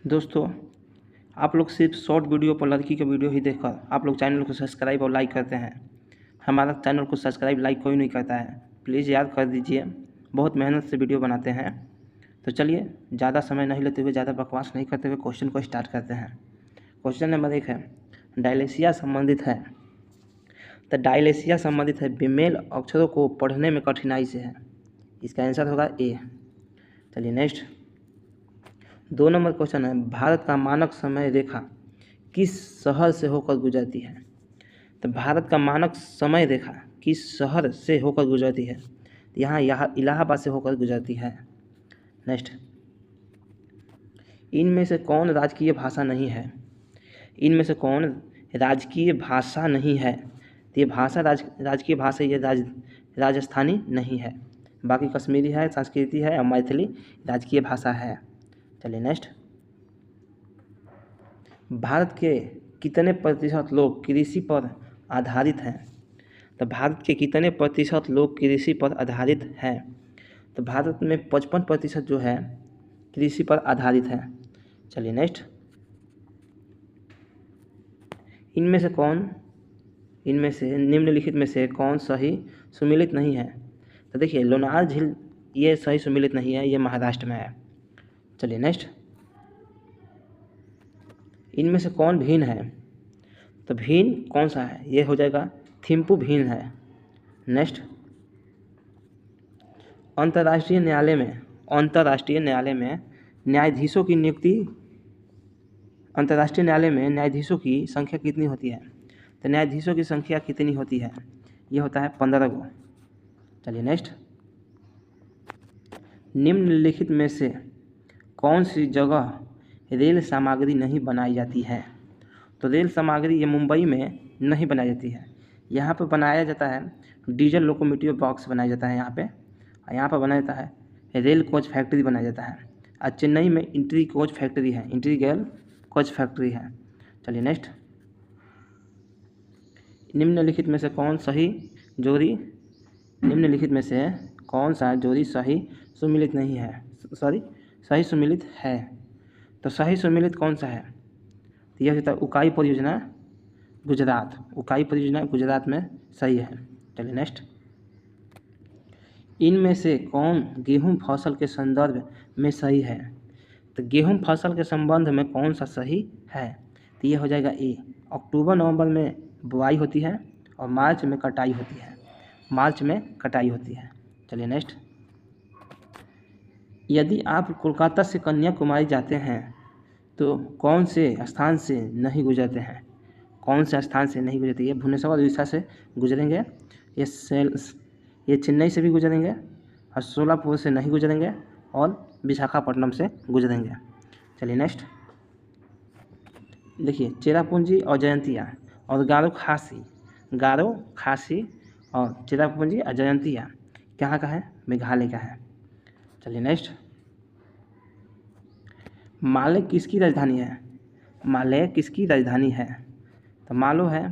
दोस्तों, आप लोग सिर्फ शॉर्ट वीडियो पर लड़की का वीडियो ही देखकर आप लोग चैनल को सब्सक्राइब और लाइक करते हैं। हमारा चैनल को सब्सक्राइब लाइक कोई नहीं करता है। प्लीज़ याद कर दीजिए, बहुत मेहनत से वीडियो बनाते हैं। तो चलिए ज़्यादा समय नहीं लेते हुए, ज़्यादा बकवास नहीं करते हुए क्वेश्चन को स्टार्ट करते हैं। क्वेश्चन नंबर 1 है, डायलेसिया संबंधित है। तो डायलेसिया संबंधित है बेमेल अक्षरों को पढ़ने में कठिनाई से है। इसका आंसर होगा ए। चलिए नेक्स्ट 2 नंबर क्वेश्चन है, भारत का मानक समय रेखा किस शहर से होकर गुजरती है। तो भारत का मानक समय रेखा किस शहर से होकर गुजरती है। यहाँ इलाहाबाद से होकर गुजरती है। नेक्स्ट, इनमें से कौन राजकीय भाषा नहीं है। इनमें से कौन राजकीय भाषा नहीं है। तो ये भाषा राजकीय भाषा ये राजस्थानी नहीं है। बाकी कश्मीरी है, संस्कृति है और मैथिली राजकीय भाषा है। चलिए नेक्स्ट, भारत के कितने प्रतिशत लोग कृषि पर आधारित हैं। तो भारत के कितने प्रतिशत लोग कृषि पर आधारित हैं। तो भारत में 55% जो है कृषि पर आधारित है। चलिए नेक्स्ट, इनमें से निम्नलिखित में से कौन सही सुमेलित नहीं है। तो देखिए, लोनार झील ये सही सुमेलित नहीं है, ये महाराष्ट्र में है। चलिए नेक्स्ट, इनमें से कौन भीन है। तो भीन कौन सा है, ये हो जाएगा थिम्पू भीन है। नेक्स्ट, अंतर्राष्ट्रीय न्यायालय में न्यायाधीशों की नियुक्ति, अंतर्राष्ट्रीय न्यायालय में न्यायाधीशों की संख्या कितनी होती है। तो न्यायाधीशों की संख्या कितनी होती है, ये होता है 15 गो। चलिए नेक्स्ट, निम्नलिखित में से कौन सी जगह रेल सामग्री नहीं बनाई जाती है। तो रेल सामग्री ये मुंबई में नहीं बनाई जाती है। यहाँ पर बनाया जाता है डीजल लोकोमोटिव बॉक्स बनाया जाता है यहाँ पर बनाया जाता है रेल कोच फैक्ट्री बनाया जाता है। और चेन्नई में इंटीग्रल कोच फैक्ट्री है। चलिए नेक्स्ट, निम्नलिखित में से कौन सा जोड़ी सही सुमेलित नहीं है, सही सुमेलित है। तो सही सुमेलित कौन सा है, तो यह होता है उकाई परियोजना गुजरात में सही है। चलिए नेक्स्ट, इनमें से कौन गेहूं फसल के संदर्भ में सही है। तो गेहूं फसल के संबंध में कौन सा सही है, तो ये हो जाएगा ए। अक्टूबर नवंबर में बुआई होती है और मार्च में कटाई होती है। चलिए नेक्स्ट, यदि आप कोलकाता से कन्याकुमारी जाते हैं तो कौन से स्थान से नहीं गुजरते हैं। ये भुवनेश्वर उड़ीसा से गुजरेंगे, ये चेन्नई से भी गुजरेंगे और सोलापुर से नहीं गुजरेंगे और विशाखापट्टनम से गुजरेंगे। चलिए नेक्स्ट, देखिए चेरापूंजी और जयंतिया और गारो खासी और चेरापूंजी और जयंतिया कहाँ का है, मेघालय का है। चलिए नेक्स्ट, माले किसकी राजधानी है। तो माले है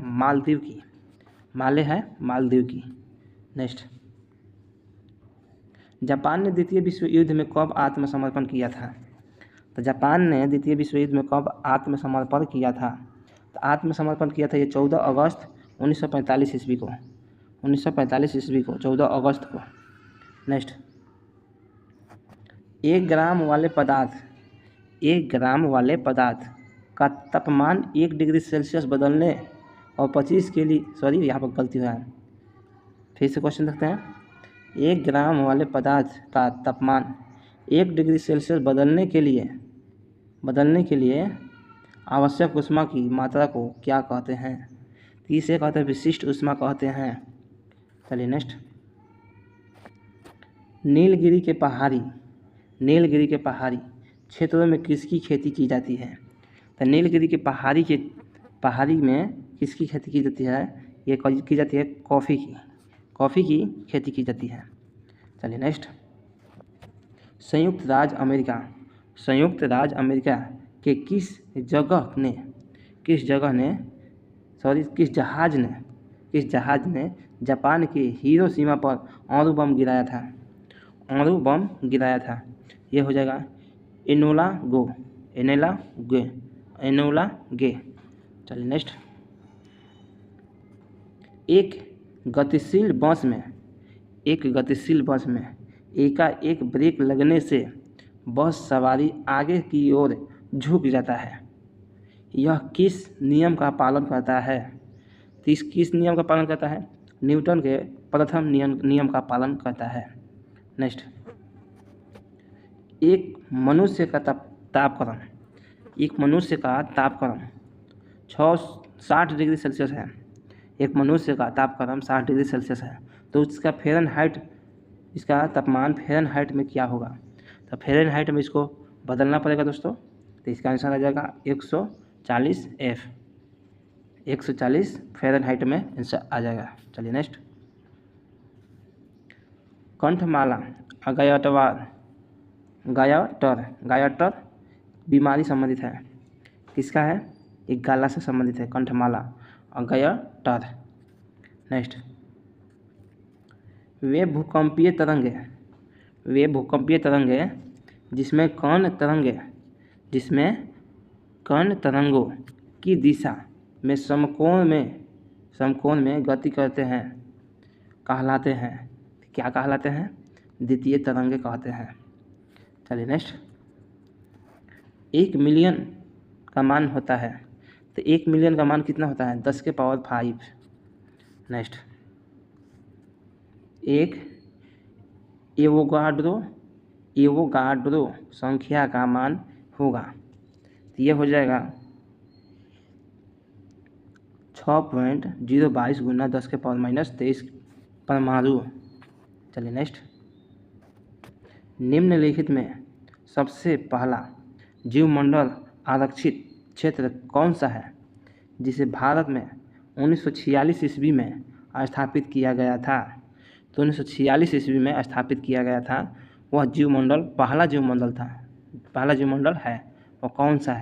मालदीव की। नेक्स्ट, जापान ने द्वितीय विश्व युद्ध में कब आत्मसमर्पण किया था। तो जापान ने द्वितीय विश्व युद्ध में कब आत्मसमर्पण किया था। तो आत्मसमर्पण किया था ये 14 अगस्त 1945 ईस्वी को 14 अगस्त को। नेक्स्ट, 1 ग्राम वाले पदार्थ का तापमान 1 डिग्री सेल्सियस बदलने और 25 के लिए यहाँ पर गलती हुआ है, फिर से क्वेश्चन देखते हैं। 1 ग्राम वाले पदार्थ का तापमान 1 डिग्री सेल्सियस बदलने के लिए आवश्यक ऊष्मा की मात्रा को क्या कहते हैं। तो इसे कहते हैं विशिष्ट ऊष्मा कहते हैं। चलिए नेक्स्ट, नीलगिरी के पहाड़ी क्षेत्रों में किसकी खेती की जाती है। तो नीलगिरी के पहाड़ी में किसकी खेती की जाती है, ये की जाती है कॉफ़ी की खेती की जाती है। चलिए नेक्स्ट, संयुक्त राज्य अमेरिका के किस जहाज ने जापान के हिरोशिमा पर अणु बम गिराया था। ये हो जाएगा एनोला गो एनोला गे। चलिए नेक्स्ट। एक गतिशील बस में एकाएक ब्रेक लगने से बस सवारी आगे की ओर झुक जाता है। यह किस नियम का पालन करता है? तो किस नियम का पालन करता है? न्यूटन के प्रथम नियम का पालन करता है। नेक्स्ट। एक मनुष्य का तापक्रम 60 डिग्री सेल्सियस है। एक मनुष्य का तापक्रम 60 डिग्री सेल्सियस है, तो इसका इसका तापमान फ़ारेनहाइट में क्या होगा? तो फ़ारेनहाइट में इसको बदलना पड़ेगा दोस्तों। तो इसका आंसर आ जाएगा 140 F। 140 फ़ारेनहाइट में आंसर आ जाएगा। चलिए नेक्स्ट। कंठमाला गायटर बीमारी संबंधित है। किसका है? एक गाला से संबंधित है, कंठमाला और गायटर। नेक्स्ट। वे भूकंपीय तरंगे जिसमें कण तरंगों की दिशा में समकोण में गति करते हैं कहलाते हैं। क्या कहलाते हैं? द्वितीय तरंगे कहते हैं। चलिए नेक्स्ट। 1 मिलियन का मान होता है, तो 1 मिलियन का मान कितना होता है? 10 के पावर 5। नेक्स्ट। एक एवोगाड्रो संख्या का मान होगा, तो ये हो जाएगा 6.022 गुना 10 के पावर -23 परमाणु। चलिए नेक्स्ट। निम्नलिखित में सबसे पहला जीवमंडल आरक्षित क्षेत्र कौन सा है जिसे भारत में 1946 ईस्वी में स्थापित किया गया था? तो 1946 ईस्वी में स्थापित किया गया था, वह पहला जीवमंडल है, वो कौन सा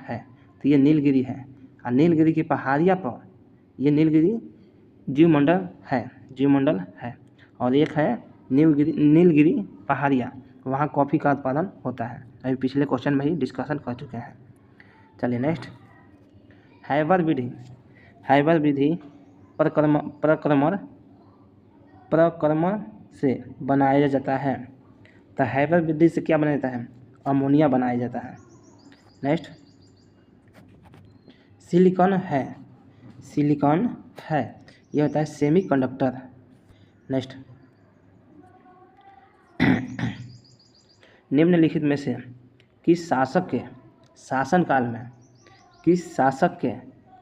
है? तो ये नीलगिरी है। और नीलगिरी की पहाड़ियाँ पर ये नीलगिरी जीवमंडल है। और एक है नीलगिरी पहाड़ियाँ, वहाँ कॉफ़ी का उत्पादन होता है। अभी पिछले क्वेश्चन में ही डिस्कशन कर चुके हैं। चलिए नेक्स्ट। हैबर विधि प्रक्रमण से बनाया जाता है। तो हैबर विधि से क्या बनाया जाता है? अमोनिया बनाया जाता है। नेक्स्ट। सिलिकॉन है, यह होता है सेमीकंडक्टर। नेक्स्ट। निम्नलिखित में से किस शासक के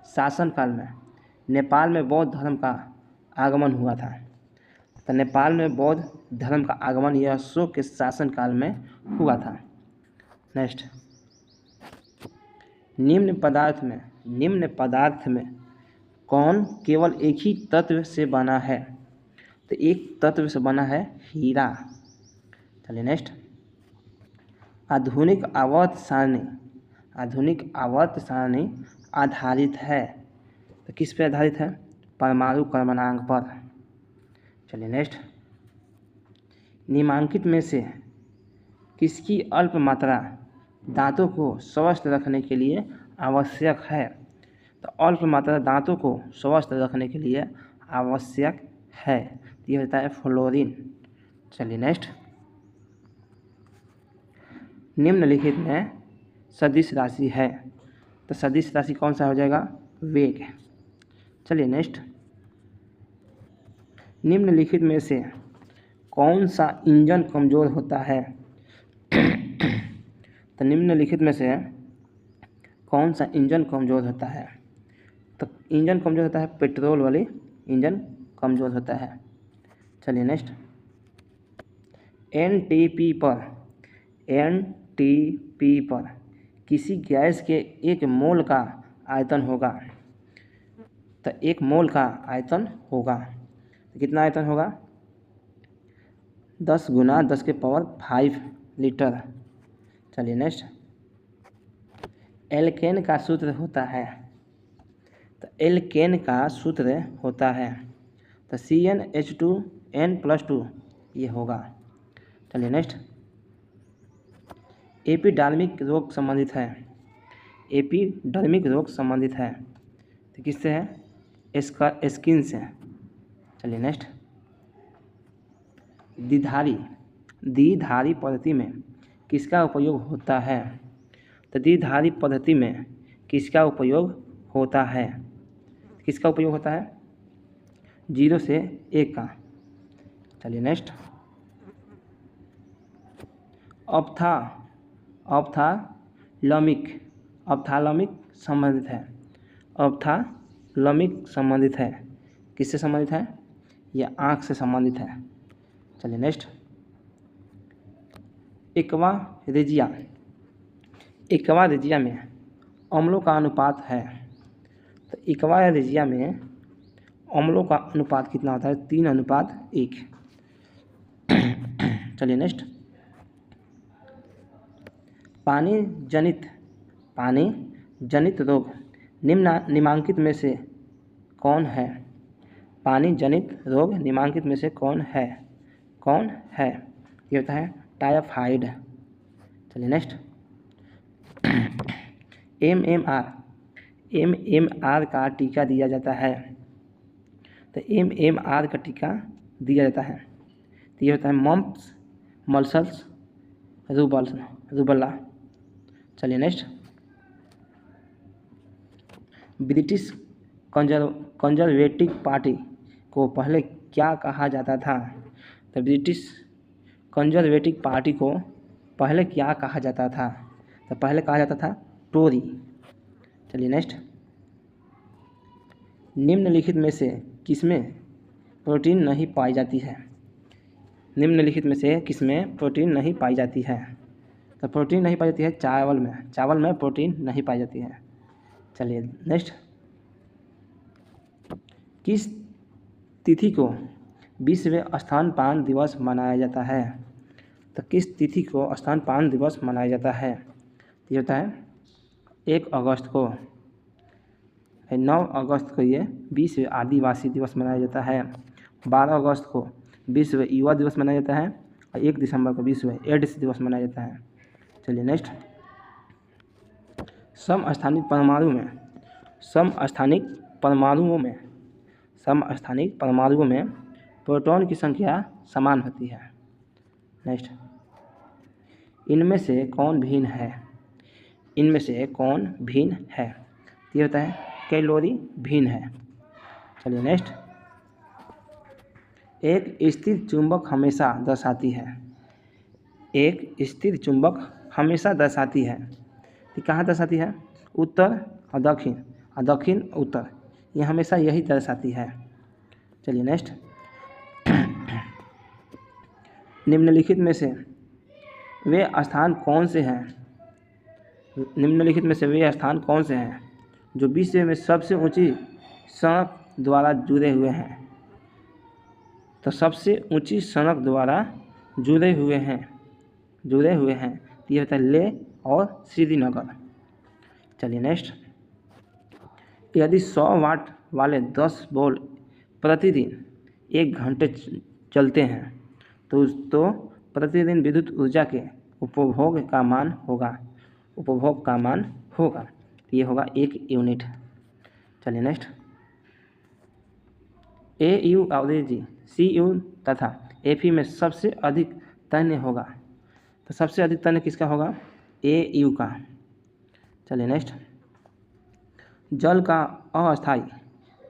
शासनकाल में नेपाल में बौद्ध धर्म का आगमन हुआ था? तो नेपाल में बौद्ध धर्म का आगमन यह अशोक के शासनकाल में हुआ था। नेक्स्ट। निम्न पदार्थ में कौन केवल एक ही तत्व से बना है? तो एक तत्व से बना है हीरा। चलिए नेक्स्ट। आधुनिक आवर्त सारणी आधारित है, तो किस पे आधारित है? परमाणु क्रमांक पर। चलिए नेक्स्ट। निम्नलिखित में से किसकी अल्प मात्रा दांतों को स्वस्थ रखने के लिए आवश्यक है? तो अल्प मात्रा दांतों को स्वस्थ रखने के लिए आवश्यक है, ये होता है फ्लोरीन। चलिए नेक्स्ट। निम्नलिखित में सदिश राशि है, तो सदिश राशि कौन सा हो जाएगा? वेग। चलिए नेक्स्ट। निम्नलिखित में से कौन सा इंजन कमज़ोर होता है? तो निम्नलिखित में से कौन सा इंजन कमज़ोर होता है? तो इंजन कमज़ोर होता है पेट्रोल वाली इंजन कमज़ोर होता है। चलिए नेक्स्ट। एनटीपी पर किसी गैस के 1 मोल का आयतन होगा, तो 1 मोल का आयतन होगा, तो कितना आयतन होगा? 10 गुना 10 के पावर 5 लीटर। चलिए नेक्स्ट। एल्केन का सूत्र होता है, तो एल्केन का सूत्र होता है तो CnH2n+2 ये होगा। चलिए नेक्स्ट। एपिडर्मिक रोग संबंधित है, एपिडर्मिक रोग संबंधित है तो किससे है? इसका स्किन से। चलिए नेक्स्ट, द्विधारी पद्धति में किसका उपयोग होता है? तो द्विधारी पद्धति में किसका उपयोग होता है? किसका उपयोग होता है? 0 से 1 का। चलिए नेक्स्ट, ऑप्थालमिक संबंधित है, ऑप्थालमिक संबंधित है, किससे संबंधित है? यह आँख से संबंधित है। चलिए नेक्स्ट, एक्वा रेजिया में अम्लों का अनुपात है, तो एक्वा रेजिया में अम्लों का अनुपात कितना होता है? 3:1। चलिए नेक्स्ट, पानी जनित रोग निम्नांकित में से कौन है? पानी जनित रोग निम्नांकित में से कौन है? ये होता है टाइफाइड। चलिए नेक्स्ट, MMR का टीका दिया जाता है, तो MMR का टीका दिया जाता है तो ये होता है मम्प्स, मल्सल्स, रूबेला। चलिए नेक्स्ट, ब्रिटिश कंजर्वेटिव पार्टी को पहले क्या कहा जाता था? तो ब्रिटिश कंजर्वेटिव पार्टी को पहले क्या कहा जाता था? तो पहले कहा जाता था टोरी। चलिए नेक्स्ट, निम्नलिखित में से किसमें प्रोटीन नहीं पाई जाती है? निम्नलिखित में से किसमें प्रोटीन नहीं पाई जाती है? तो प्रोटीन नहीं पाई जाती है चावल में प्रोटीन नहीं पाई जाती है। चलिए नेक्स्ट, किस तिथि को विश्व स्तनपान दिवस मनाया जाता है? तो किस तिथि को स्तनपान दिवस मनाया जाता है? ये होता है 1 अगस्त को, 9 अगस्त को ये विश्व आदिवासी दिवस मनाया जाता है, 12 अगस्त को विश्व युवा दिवस मनाया जाता है और 1 दिसंबर को विश्व एड्स दिवस मनाया जाता है। चलिए नेक्स्ट, समस्थानिक परमाणुओं में प्रोटॉन की संख्या समान होती है। नेक्स्ट, इनमें से कौन भिन्न है? ये होता है कैलोरी भिन्न है। चलिए नेक्स्ट, एक स्थिर चुंबक हमेशा दर्शाती है कि कहाँ दर्शाती है? उत्तर और दक्षिण उत्तर, ये हमेशा यही दर्शाती है। चलिए नेक्स्ट, निम्नलिखित में से वे स्थान कौन से हैं जो विश्व में सबसे ऊंची सड़क द्वारा जुड़े हुए हैं? तो सबसे ऊंची सड़क द्वारा जुड़े हुए हैं ये होता है लेह और श्रीनगर। चलिए नेक्स्ट, यदि 100 वाट वाले 10 बल्ब प्रतिदिन 1 घंटे चलते हैं तो प्रतिदिन विद्युत ऊर्जा के उपभोग का मान होगा, ये होगा 1 यूनिट। चलिए नेक्स्ट, AU अवधि CU तथा FE में सबसे अधिक तन्य होगा, तो सबसे अधिक तन्य किसका होगा? AU का। चलिए नेक्स्ट, जल का अस्थायी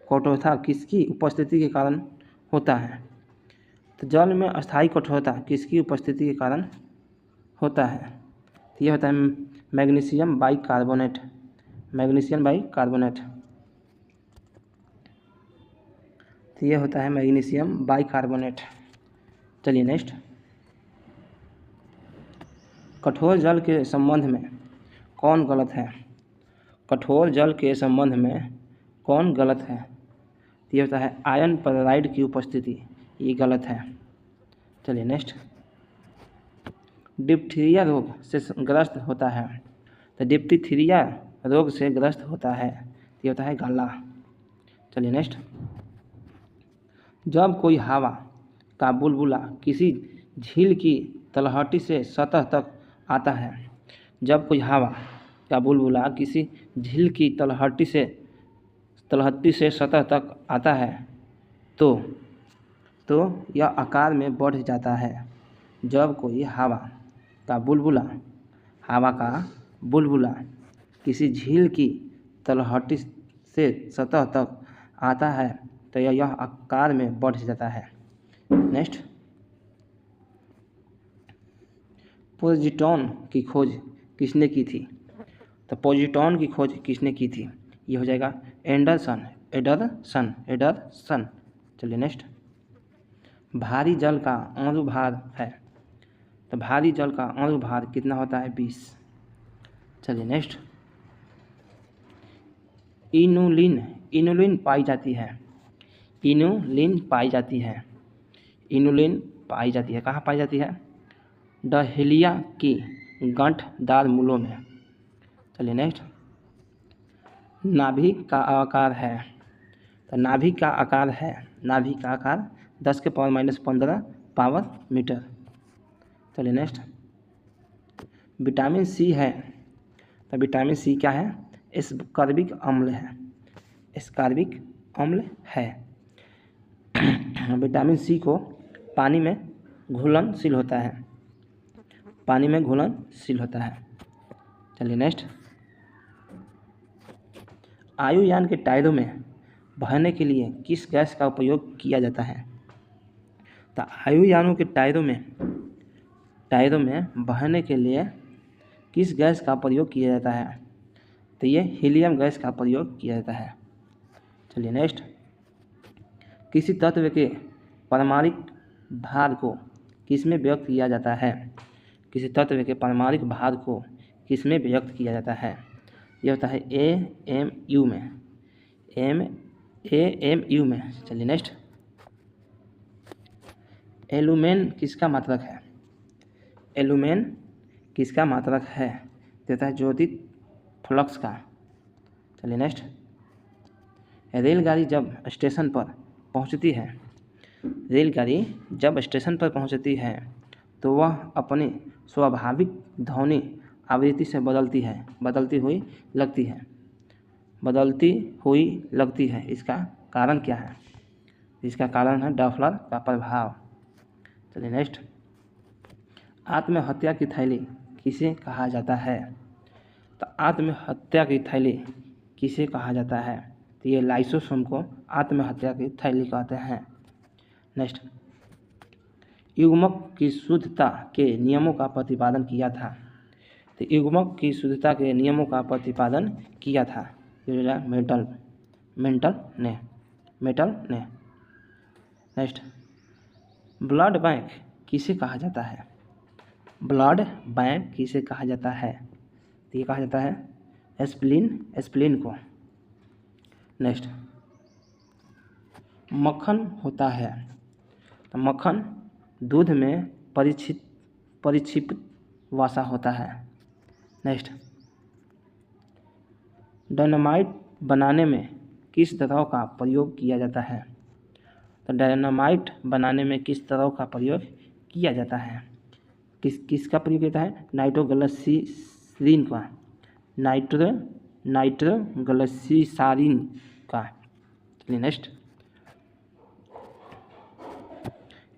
कठोरता किसकी उपस्थिति के कारण होता है? तो जल में अस्थायी कठोरता किसकी उपस्थिति के कारण होता है? ये होता है मैग्नीशियम बाइकार्बोनेट। तो ये होता है मैग्नीशियम बाइकार्बोनेट। चलिए नेक्स्ट, कठोर जल के संबंध में कौन गलत है? तो ये होता है आयरन क्लोराइड की उपस्थिति, ये गलत है। चलिए नेक्स्ट, डिप्थीरिया रोग से ग्रस्त होता है, तो डिप्थीरिया रोग से ग्रस्त होता है, ये होता है गला। चलिए नेक्स्ट, जब कोई हवा का बुलबुला किसी झील की तलहटी से सतह तक आता है जब कोई हवा का बुलबुला किसी झील की तलहटी से सतह तक आता है तो यह आकार में बढ़ जाता है। जब कोई हवा का बुलबुला किसी झील की तलहटी से सतह तक आता है तो यह आकार में बढ़ जाता है। नेक्स्ट, पोजिट्रॉन की खोज किसने की थी? तो पोजिट्रॉन की खोज किसने की थी? ये हो जाएगा एंडरसन। चलिए नेक्स्ट, भारी जल का अणुभार है। तो भारी जल का अणुभार कितना होता है? 20। चलिए नेक्स्ट, इनुलिन पाई जाती है। इनुलिन पाई जाती है कहाँ पाई जाती है? डहेलिया की गांठदार मूलों में। चलिए नेक्स्ट, नाभिक का आकार है। तो नाभिक का आकार 10⁻⁻15 पावर मीटर। चलिए नेक्स्ट, विटामिन सी है। तो विटामिन सी क्या है? एस्कॉर्बिक अम्ल है। विटामिन सी को पानी में घुलनशील होता है। चलिए नेक्स्ट, वायुयान के टायरों में भरने के लिए किस गैस का उपयोग किया जाता है? तो वायुयानों के टायरों में भरने के लिए किस गैस का प्रयोग किया जाता है? तो ये हीलियम गैस का प्रयोग किया जाता है। चलिए नेक्स्ट, किसी तत्व के परमाणुक भार को किसमें व्यक्त किया जाता है? किसी तत्व के परमाणुक भार को किसमें व्यक्त किया जाता है? यह होता है AMU में। चलिए नेक्स्ट, एलुमेन किसका मात्रक है? देता है ज्योतित फ्लक्स का। चलिए नेक्स्ट, रेलगाड़ी जब स्टेशन पर पहुंचती है तो वह अपनी स्वाभाविक ध्वनि आवृत्ति से बदलती हुई लगती है। इसका कारण क्या है? इसका कारण है डॉप्लर का प्रभाव। चलिए नेक्स्ट, आत्महत्या की थैली किसे कहा जाता है? तो आत्महत्या की थैली किसे कहा जाता है? तो ये लाइसोसोम को आत्महत्या की थैली कहते हैं। नेक्स्ट, युग्मक की शुद्धता के नियमों का प्रतिपादन किया था। तो युग्मक की शुद्धता के नियमों का प्रतिपादन किया था मेटल ने। नेक्स्ट, ब्लड बैंक किसे कहा जाता है? तो ये कहा जाता है एस्प्लिन को। नेक्स्ट, मक्खन होता है। तो मक्खन दूध में परिक्षिप्त वसा होता है। नेक्स्ट, डायनामाइट बनाने में किस द्रव का प्रयोग किया जाता है? तो डायनामाइट बनाने में किस द्रव का प्रयोग किया जाता है? किसका प्रयोग किया जाता है? नाइट्रोग्लिसरीन का। चलिए नेक्स्ट,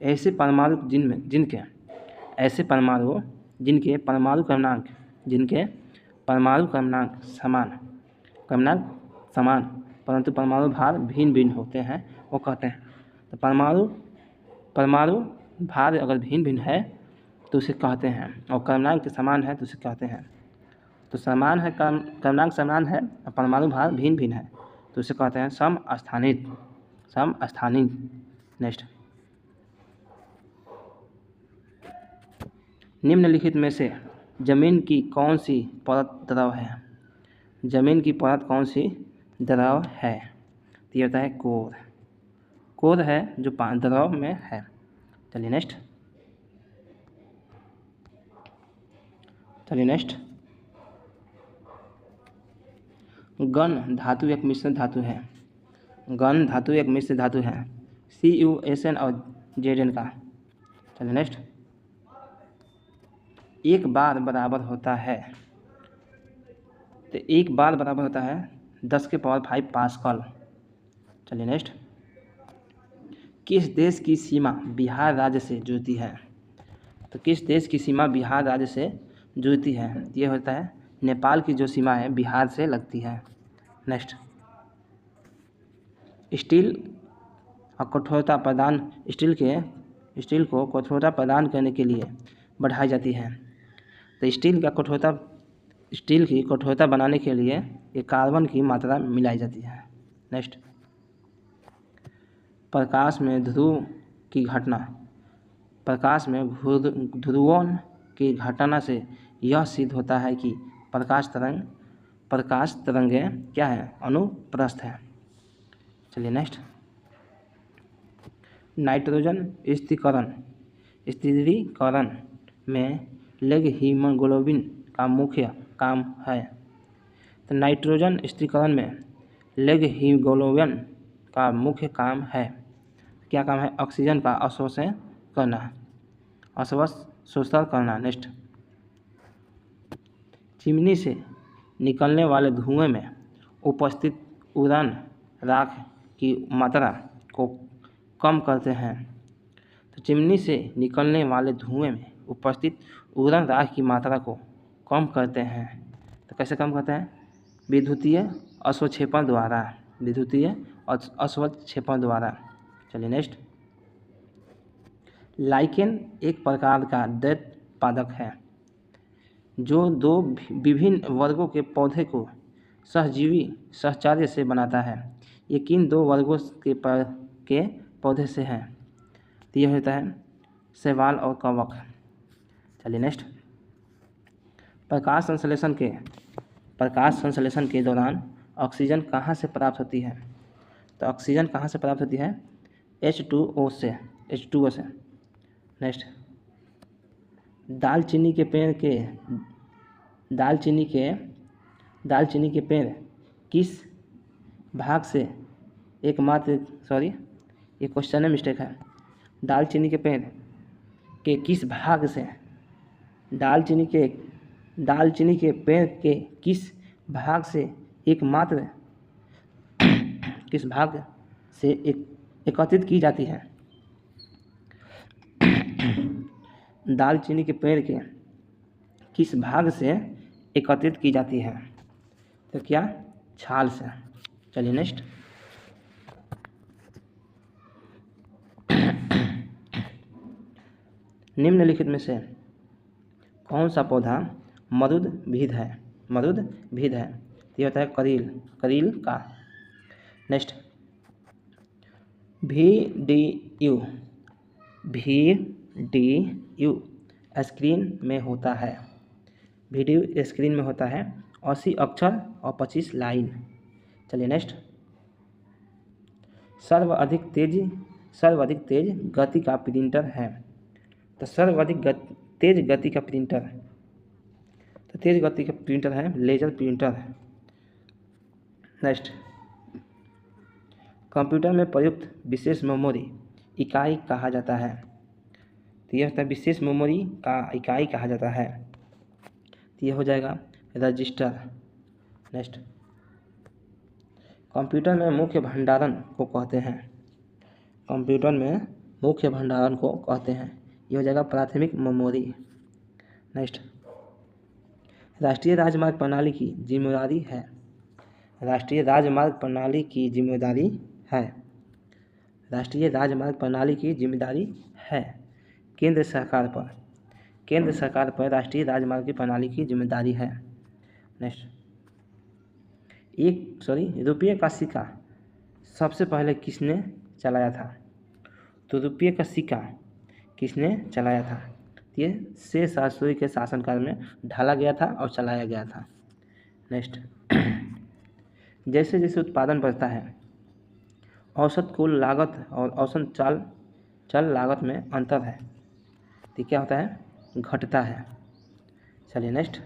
ऐसे परमाणु जिनके परमाणु क्रमांक समान परंतु परमाणु भार भिन्न होते हैं वो कहते हैं। तो परमाणु भार अगर भिन्न है तो उसे कहते हैं, और क्रमांक समान है तो उसे कहते हैं। तो क्रमांक समान है और परमाणु भार भिन्न है तो उसे कहते हैं समस्थानिक। नेक्स्ट, निम्नलिखित में से जमीन की कौन सी परत द्रव है? जमीन की परत कौन सी द्रव है? तो ये होता है कोर है जो द्रव में है। चलिए नेक्स्ट, गन धातु एक मिश्र धातु है। CuSN और Zn का। चलिए नेक्स्ट, एक बार बराबर होता है तो 1 बार बराबर होता है 10⁵ पास्कल। चलिए नेक्स्ट, किस देश की सीमा बिहार राज्य से जुड़ती है? तो किस देश की सीमा बिहार राज्य से जुड़ती है? ये होता है नेपाल की जो सीमा है बिहार से लगती है। नेक्स्ट, स्टील कठोरता प्रदान स्टील को कठोरता प्रदान करने के लिए बढ़ाई जाती है। तो स्टील की कठोरता बनाने के लिए ये कार्बन की मात्रा मिलाई जाती है। नेक्स्ट, प्रकाश में ध्रुवों की घटना से यह सिद्ध होता है कि प्रकाश तरंगें क्या है? अनुप्रस्थ है। चलिए नेक्स्ट, नाइट्रोजन स्थिरीकरण में लेग हीमोग्लोबिन का मुख्य काम है। तो नाइट्रोजन स्थिरीकरण में लेग हीमोग्लोबिन का मुख्य काम है। क्या काम है? ऑक्सीजन का अवशोषण करना। नेक्स्ट, चिमनी से निकलने वाले धुएं में उपस्थित उड़ान राख की मात्रा को कम करते हैं। तो चिमनी से निकलने वाले धुएं में उपस्थित उड़ान राख की मात्रा को कम करते हैं। तो कैसे कम करते हैं? विद्युतीय अश्वक्षेपण द्वारा। चलिए नेक्स्ट, लाइकेन एक प्रकार का दैत्य पादप है जो 2 विभिन्न वर्गों के पौधे को सहजीवी सहचर्य से बनाता है। ये किन 2 वर्गों के पौधे से हैं? तो यह होता है शैवाल और कवक। चलिए नेक्स्ट, प्रकाश संश्लेषण के दौरान ऑक्सीजन कहाँ से प्राप्त होती है? तो ऑक्सीजन कहाँ से प्राप्त होती है? H2O से। नेक्स्ट, दालचीनी के पेड़ किस भाग से एकमात्र ये क्वेश्चन में मिस्टेक है। दालचीनी के पेड़ के किस भाग से दालचीनी के पेड़ के किस भाग से एकत्रित की जाती है? दालचीनी के पेड़ के किस भाग से एकत्रित की जाती है? तो क्या? छाल से। चलिए नेक्स्ट, निम्नलिखित में से कौन सा पौधा मरुदभिद है? ये होता है करील का। नेक्स्ट, VDU स्क्रीन में होता है। 80 अक्षर और 25 लाइन। चलिए नेक्स्ट, सर्वाधिक तेज गति का प्रिंटर है। तो तेज गति का प्रिंटर है लेजर प्रिंटर। नेक्स्ट, कंप्यूटर में प्रयुक्त विशेष मेमोरी इकाई कहा जाता है। तो यह होता है विशेष मेमोरी का इकाई कहा जाता है। तो यह हो जाएगा रजिस्टर। नेक्स्ट, कंप्यूटर में मुख्य भंडारण को कहते हैं। यह हो जाएगा प्राथमिक मेमोरी। नेक्स्ट, राष्ट्रीय राजमार्ग प्रणाली की जिम्मेदारी है केंद्र सरकार पर राष्ट्रीय राजमार्ग की प्रणाली की जिम्मेदारी है। नेक्स्ट, रुपये का सिक्का सबसे पहले किसने चलाया था? तो रुपये का सिक्का किसने चलाया था? ये शेरशाह सूरी के शासनकाल में ढाला गया था और चलाया गया था। नेक्स्ट, जैसे जैसे उत्पादन बढ़ता है औसत कुल लागत और औसत चल लागत में अंतर है। तो क्या होता है? घटता है। चलिए नेक्स्ट,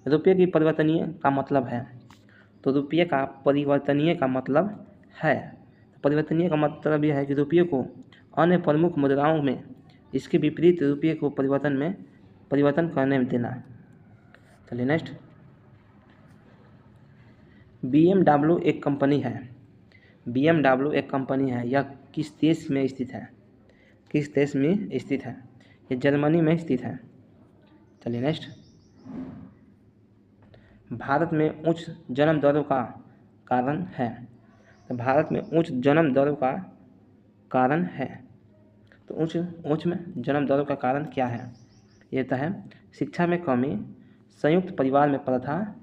रुपये की परिवर्तनीय का मतलब है। तो रुपये का परिवर्तनीय का मतलब है। परिवर्तनीय का मतलब यह है कि रुपये को अन्य प्रमुख मुद्राओं में इसके विपरीत रुपये को परिवर्तन करने में देना। चलिए नेक्स्ट, BMW एक कंपनी है। BMW एक कंपनी है, यह किस देश में स्थित है? किस देश में स्थित है? ये जर्मनी में स्थित है। चलिए नेक्स्ट, भारत में उच्च जन्म दरों का कारण है। तो भारत में उच्च जन्म दरों का कारण है, तो उच्च में जन्म दरों का कारण क्या है? ये तो है शिक्षा में कमी, संयुक्त परिवार में प्रथा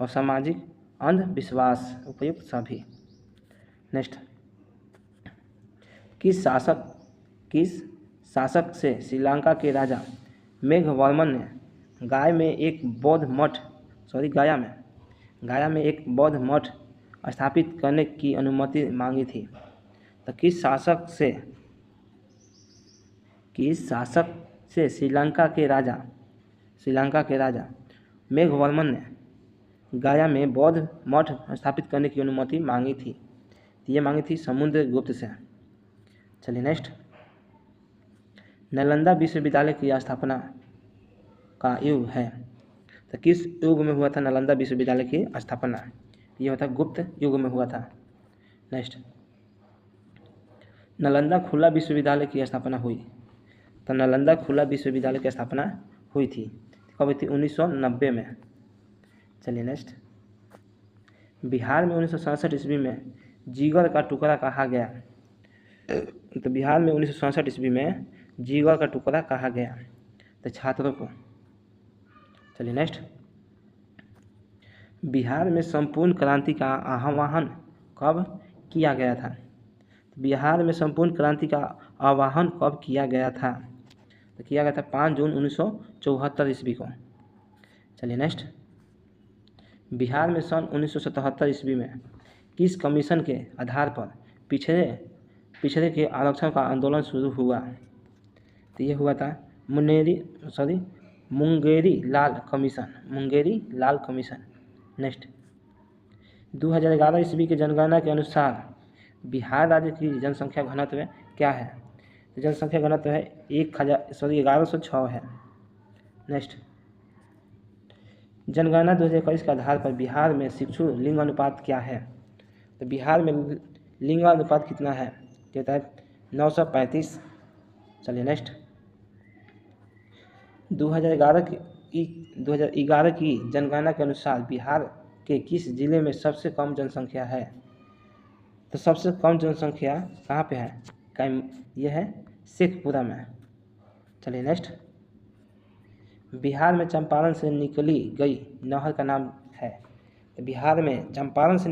और सामाजिक अंधविश्वास, उपयुक्त सभी। नेक्स्ट, किस शासक से श्रीलंका के राजा मेघवर्मन ने गाया में एक बौद्ध मठ स्थापित करने की अनुमति मांगी थी? तो किस शासक से श्रीलंका के राजा मेघवर्मन ने गाया में बौद्ध मठ स्थापित करने की अनुमति मांगी थी? तो ये मांगी थी समुद्रगुप्त से। चलिए नेक्स्ट, नालंदा विश्वविद्यालय की स्थापना का युग है। तो किस युग में हुआ था नालंदा विश्वविद्यालय की स्थापना? ये होता गुप्त युग में हुआ था। नेक्स्ट, नालंदा खुला विश्वविद्यालय की स्थापना हुई। तो नालंदा खुला विश्वविद्यालय की स्थापना हुई थी, कब हुई थी? 1990 में। चलिए नेक्स्ट, बिहार में 1967 ईस्वी में जिगर का टुकड़ा कहा गया। तो बिहार में 1967 ईस्वी में जिगर का टुकड़ा कहा गया तो छात्रों को। चलिए नेक्स्ट, बिहार में संपूर्ण क्रांति का आह्वान कब किया गया था? बिहार में संपूर्ण क्रांति का आह्वान कब किया गया था? तो किया गया था 5 जून 1974 ईस्वी को। चलिए नेक्स्ट, बिहार में सन 1977 ईस्वी में किस कमीशन के आधार पर पिछड़े के आरक्षण का आंदोलन शुरू हुआ? तो ये हुआ था मुंगेरी लाल कमीशन। नेक्स्ट, 2011 ईस्वी की जनगणना के अनुसार बिहार राज्य की जनसंख्या घनत्व क्या है? तो जनसंख्या घनत्व है 1106 है। नेक्स्ट, जनगणना 2021 के आधार पर बिहार में शिशु लिंग अनुपात क्या है? तो बिहार में लिंग अनुपात कितना है? कहता है 935। चलिए नेक्स्ट, 2011 की जनगणना के अनुसार बिहार के किस जिले में सबसे कम जनसंख्या है? तो सबसे कम जनसंख्या कहाँ पे है? यह है शेखपुरा में। चलिए नेक्स्ट, बिहार में चंपारण से निकली गई नहर का नाम है। तो बिहार में चंपारण से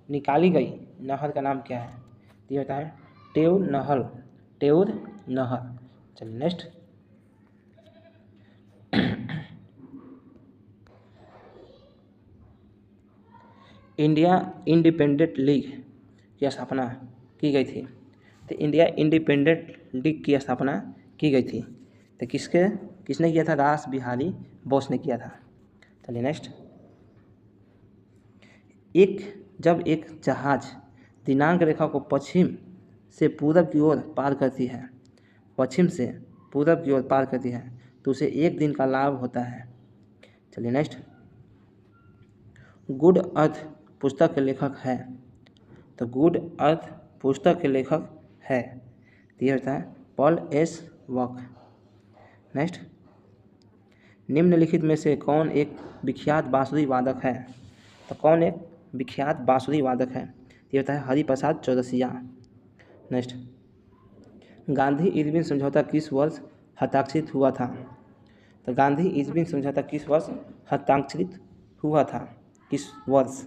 निकाली गई नहर का नाम क्या है? तो ये होता है टेउर नहर। चलिए नेक्स्ट, इंडिया इंडिपेंडेंट लीग की स्थापना की गई थी। तो इंडिया इंडिपेंडेंट लीग की स्थापना की गई थी तो किसने किया था? रास बिहारी बोस ने किया था। चलिए नेक्स्ट, जब एक जहाज दिनांक रेखा को पश्चिम से पूरब की ओर पार करती है तो उसे एक दिन का लाभ होता है। चलिए नेक्स्ट, गुड अर्थ पुस्तक के लेखक है। तो गुड अर्थ पुस्तक के लेखक है तो ये होता है पॉल एस वॉक। नेक्स्ट, निम्नलिखित में से कौन एक विख्यात बांसुरी वादक है? तो कौन एक विख्यात बांसुरी वादक है? ये होता है हरिप्रसाद चौरसिया। नेक्स्ट, गांधी इरविन समझौता किस वर्ष हस्ताक्षरित हुआ था? तो गांधी इरविन समझौता किस वर्ष हस्ताक्षरित हुआ था? किस वर्ष?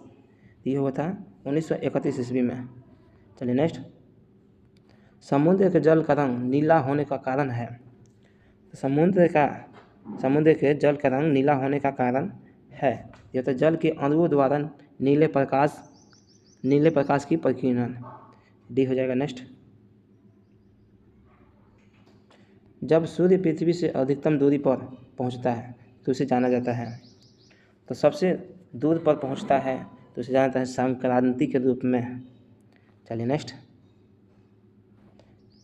ये हुआ था 1931 ईस्वी में। चलिए नेक्स्ट, समुद्र के जल का रंग नीला होने का कारण है। तो समुद्र के जल का रंग नीला होने का कारण है यह तो जल के अणुओं द्वारा नीले प्रकाश की प्रकीर्णन। डी हो जाएगा। नेक्स्ट, जब सूर्य पृथ्वी से अधिकतम दूरी पर पहुंचता है तो उसे जाना जाता है। तो सबसे दूर पर पहुंचता है तो उसे जाना जाता है संक्रांति के रूप में। चलिए नेक्स्ट,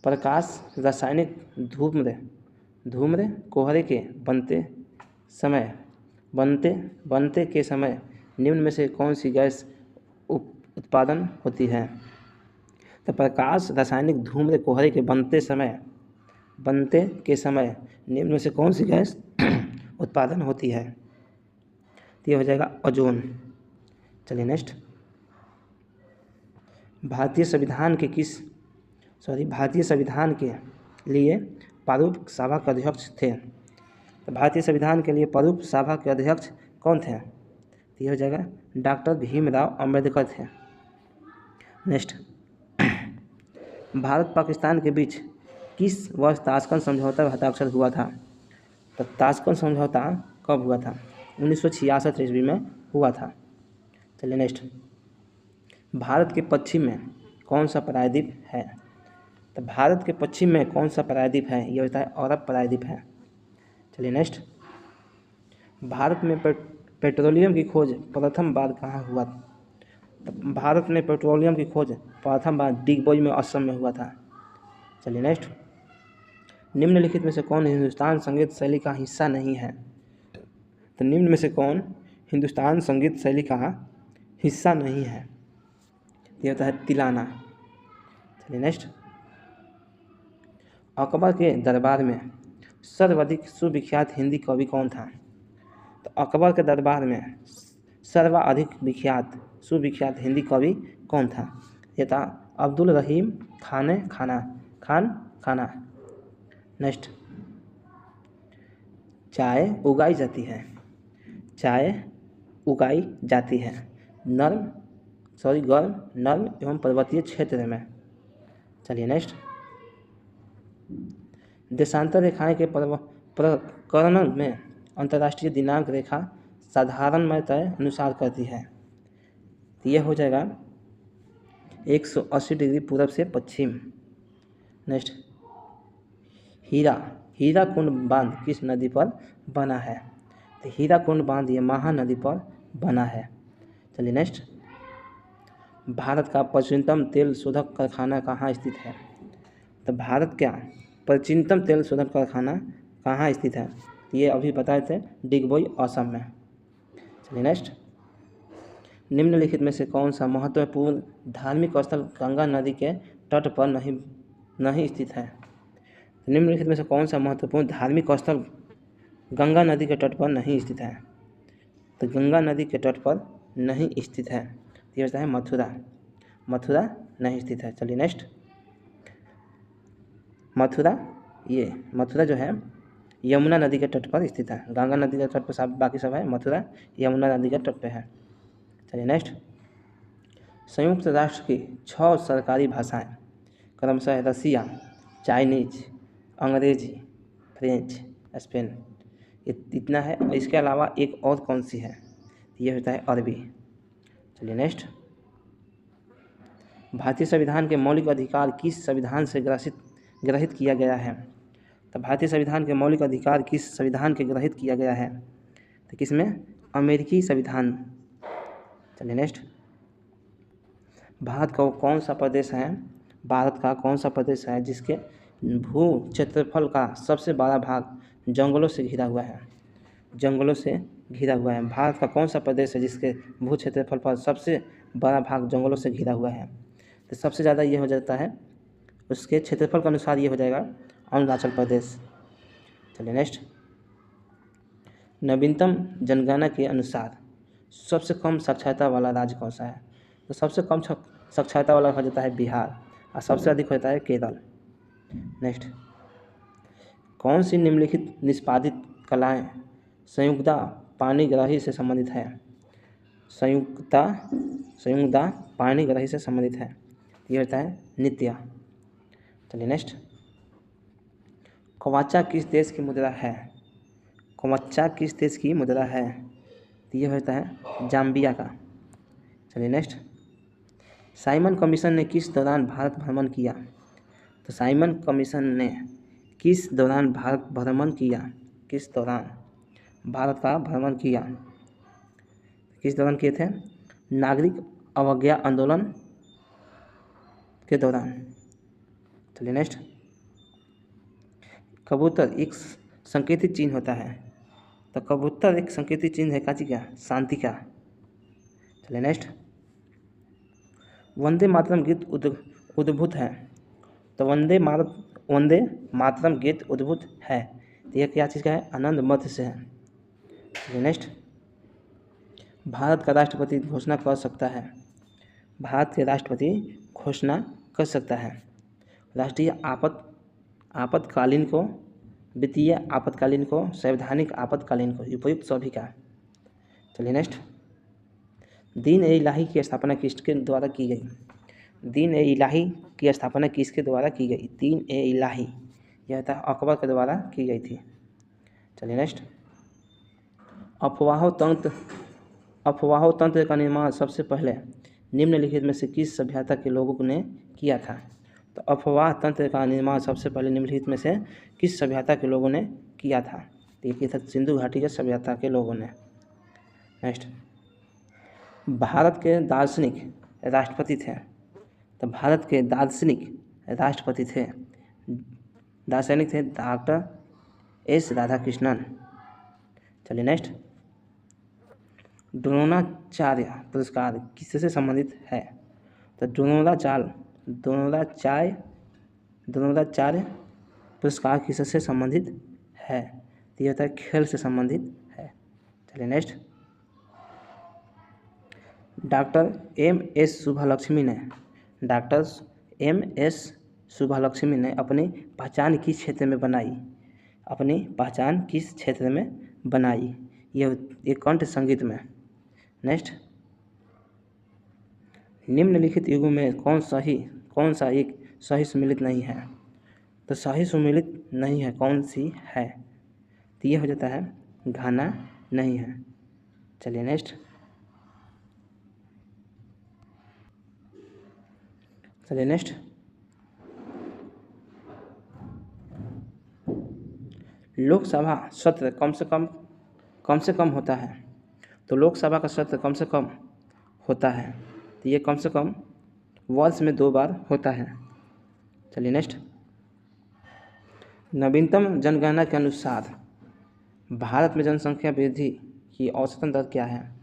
प्रकाश रासायनिक धूम्र कोहरे के बनते समय बनते के समय निम्न में से कौन सी गैस उत्पादन होती है? तो प्रकाश रासायनिक धूम्र कोहरे के बनते के समय निम्न में से कौन सी गैस उत्पादन होती है? तो ये हो जाएगा ओजोन। चलिए नेक्स्ट, भारतीय संविधान के लिए प्रारूप सभा के अध्यक्ष थे। तो भारतीय संविधान के लिए प्रारूप सभा के अध्यक्ष कौन थे? तो ये हो जाएगा डॉक्टर भीमराव अम्बेडकर थे। नेक्स्ट, भारत पाकिस्तान के बीच किस वर्ष ताशकंद समझौता हस्ताक्षर हुआ था? तो ताशकंद समझौता कब हुआ था? 1966 ईस्वी में हुआ था। चलिए नेक्स्ट, भारत के पश्चिम में कौन सा प्रायद्वीप है? तो भारत के पश्चिम में कौन सा प्रायद्वीप है? ये होता है अरब प्रायद्वीप है। चलिए नेक्स्ट, भारत में पेट्रोलियम की खोज प्रथम बार कहाँ हुआ? तो भारत में पेट्रोलियम की खोज प्रथम बार दिग्बोई में असम में हुआ था। चलिए नेक्स्ट, निम्नलिखित में से कौन हिंदुस्तान संगीत शैली का हिस्सा नहीं है? तो निम्न में से कौन हिंदुस्तान संगीत शैली का हिस्सा नहीं है? ये होता है तिलाना। चलिए नेक्स्ट, अकबर के दरबार में सर्वाधिक सुविख्यात हिंदी कवि कौन था? तो अकबर के दरबार में सर्वाधिक सुविख्यात हिंदी कवि कौन था? ये था अब्दुल रहीम खाना। नेक्स्ट, चाय उगाई जाती है गर्म नर्म एवं पर्वतीय क्षेत्र में। चलिए नेक्स्ट, देशांतर रेखाएं के प्रकरण में अंतर्राष्ट्रीय दिनांक रेखा साधारणतः अनुसार करती है। तो यह हो जाएगा 180 डिग्री पूरब से पश्चिम। नेक्स्ट, हीराकुंड बांध किस नदी पर बना है? तो हीराकुंड बांध ये महानदी पर बना है। चलिए नेक्स्ट, भारत का प्राचीनतम तेल शोधक कारखाना कहाँ स्थित है? तो भारत का प्राचीनतम तेल शोधक कारखाना कहाँ स्थित है? ये अभी बताए थे दिग्बोई असम में। चलिए नेक्स्ट, निम्नलिखित में से कौन सा महत्वपूर्ण धार्मिक स्थल गंगा नदी के तट पर नहीं स्थित है? निम्नलिखित में से कौन सा महत्वपूर्ण धार्मिक स्थल गंगा नदी के तट पर नहीं स्थित है? तो गंगा नदी के तट पर नहीं स्थित है। ये होता है मथुरा नहीं स्थित है। चलिए नेक्स्ट, मथुरा जो है यमुना नदी के तट पर स्थित है। गंगा नदी के तट पर सब बाकी सब है, मथुरा यमुना नदी के तट पर है। चलिए नेक्स्ट, संयुक्त राष्ट्र की 6 सरकारी भाषाएं क्रमशः रसिया, चाइनीज, अंग्रेजी, फ्रेंच, स्पेन, इतना है। और इसके अलावा एक और कौन सी है? ये होता है अरबी। चलिए नेक्स्ट, भारतीय संविधान के मौलिक अधिकार किस संविधान से ग्रहित किया गया है? तो भारतीय संविधान के मौलिक अधिकार किस संविधान के ग्रहित किया गया है? तो किसमें? अमेरिकी संविधान। चलिए नेक्स्ट, भारत का कौन सा प्रदेश है जिसके भू क्षेत्रफल का सबसे बड़ा भाग जंगलों से घिरा हुआ है? भारत का कौन सा प्रदेश है जिसके भू क्षेत्रफल पर सबसे बड़ा भाग जंगलों से घिरा हुआ है? तो सबसे ज़्यादा ये हो जाता है, उसके क्षेत्रफल के अनुसार ये हो जाएगा अरुणाचल प्रदेश। चलिए नेक्स्ट, नवीनतम जनगणना के अनुसार सबसे कम साक्षरता वाला राज्य कौन सा है? तो सबसे कम साक्षरता वाला हो जाता है बिहार और सबसे अधिक होता है केरल। नेक्स्ट, कौन सी निम्नलिखित निष्पादित कलाएं संयुक्ता पाणिग्राही से संबंधित है? संयुक्ता पाणिग्राही से संबंधित है। ये होता है नृत्य। चलिए नेक्स्ट, क्वाचा किस देश की मुद्रा है? तो ये होता है जाम्बिया का। चलिए नेक्स्ट, साइमन कमीशन ने किस दौरान भारत भ्रमण किया? तो साइमन कमीशन ने किस दौरान भारत का भ्रमण किया? किस दौरान किए थे? नागरिक अवज्ञा आंदोलन के दौरान। चलिए नेक्स्ट, कबूतर एक संकेतित चिन्ह होता है तो कबूतर एक संकेतिक चिन्ह है काची का, शांति का। चलिए नेक्स्ट, वंदे मातरम गीत उद्भूत है। तो वंदे मातरम गीत उद्भूत है, तो यह क्या चीज़ का है, आनंद मध्य से है। चलिए नेक्स्ट, भारत का राष्ट्रपति घोषणा कर सकता है। भारत के राष्ट्रपति घोषणा कर सकता है राष्ट्रीय आपातकालीन को, वित्तीय आपातकालीन को, संवैधानिक आपातकालीन को, उपयुक्त सभी का। चलिए नेक्स्ट, दीन-ए-इलाही की स्थापना किसके द्वारा की गई। दीन-ए-इलाही की स्थापना किसके द्वारा की गई। दीन-ए-इलाही यह था अकबर के द्वारा की गई थी। चलिए नेक्स्ट, अफवाह तंत्र का निर्माण सबसे पहले निम्नलिखित में से किस सभ्यता के लोगों ने किया था। तो अफवाह तंत्र का निर्माण सबसे पहले निम्नलिखित में से किस सभ्यता के लोगों ने किया था। देखिए था सिंधु घाटी के सभ्यता के लोगों ने। नेक्स्ट, भारत के दार्शनिक राष्ट्रपति थे। तो भारत के दार्शनिक राष्ट्रपति थे डॉक्टर एस राधाकृष्णन। चलिए नेक्स्ट, द्रोणाचार्य पुरस्कार किससे संबंधित है। तो द्रोणाचार्य पुरस्कार किससे संबंधित है, तो यह होता है खेल से संबंधित है। चलिए नेक्स्ट, डॉक्टर एम एस सुब्बालक्ष्मी ने अपनी पहचान किस क्षेत्र में बनाई। यह एक कंठ संगीत में। नेक्स्ट, निम्नलिखित युगों में कौन सा एक सही सुमेलित नहीं है। तो सही सुमेलित नहीं है कौन सी है, तो यह हो जाता है घाना नहीं है। चलिए नेक्स्ट, लोकसभा सत्र कम से कम होता है। तो लोकसभा का सत्र कम से कम होता है, तो ये कम से कम वर्ष में 2 बार होता है। चलिए नेक्स्ट, नवीनतम जनगणना के अनुसार भारत में जनसंख्या वृद्धि की औसतन दर क्या है।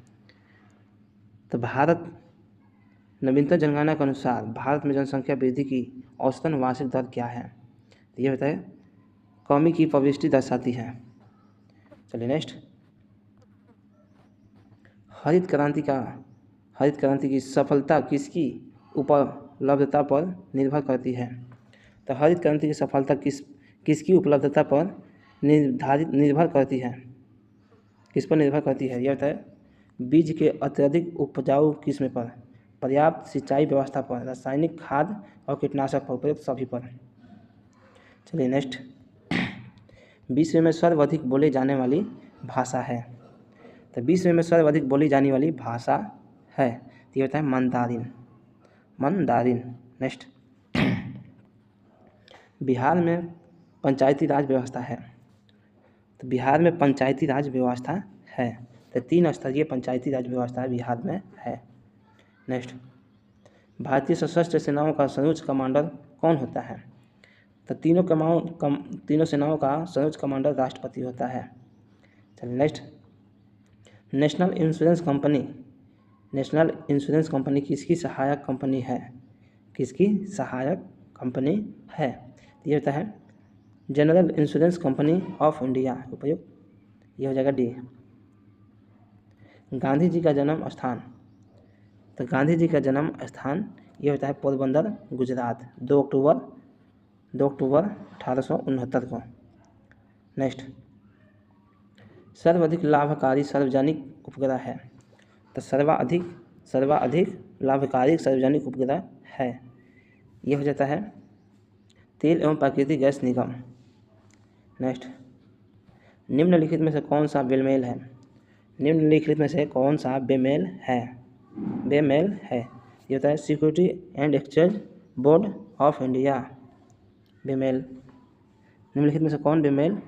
तो नवीनतम जनगणना के अनुसार भारत में जनसंख्या वृद्धि की औसतन वार्षिक दर क्या है, तो ये होता है कमी की प्रवृत्ति दर्शाती है। चलिए नेक्स्ट, हरित क्रांति की सफलता किसकी उपलब्धता पर निर्भर करती है। तो हरित क्रांति की सफलता किसकी उपलब्धता पर निर्भर करती है, किस पर निर्भर करती है। यह होता है बीज के अत्यधिक उपजाऊ किस्म पर, पर्याप्त सिंचाई व्यवस्था पर, रासायनिक खाद और कीटनाशक पर, उपयुक्त सभी पर। चलिए नेक्स्ट, विश्व में सर्वाधिक बोली जाने वाली भाषा है। तो विश्व में सर्वाधिक बोली जाने वाली भाषा है, तो ये होता है मंदारिन। नेक्स्ट, बिहार में पंचायती राज व्यवस्था है। तो बिहार में पंचायती राज व्यवस्था है, तो 3 स्तरीय पंचायती राज व्यवस्था बिहार में है। नेक्स्ट, भारतीय सशस्त्र सेनाओं का सर्वोच्च कमांडर कौन होता है। तो तीनों सेनाओं का सर्वोच्च कमांडर राष्ट्रपति होता है। चलिए नेक्स्ट, नेशनल इंश्योरेंस कंपनी किसकी सहायक कंपनी है। ये होता है general insurance company of India, उपयुक्त ये हो जाएगा डी। गांधी जी का जन्म स्थान। तो गांधी जी का जन्म स्थान ये होता है पोरबंदर, गुजरात, 2 अक्टूबर 1869 को। नेक्स्ट, सर्वाधिक लाभकारी सार्वजनिक उपग्रह है। तो सर्वाधिक लाभकारी सार्वजनिक उपग्रह है, ये हो जाता है तेल एवं प्राकृतिक गैस निगम। नेक्स्ट, निम्नलिखित में से कौन सा बेमेल है। ये होता है security and exchange board of India, बेमेल। निम्नलिखित में से कौन बेमेल।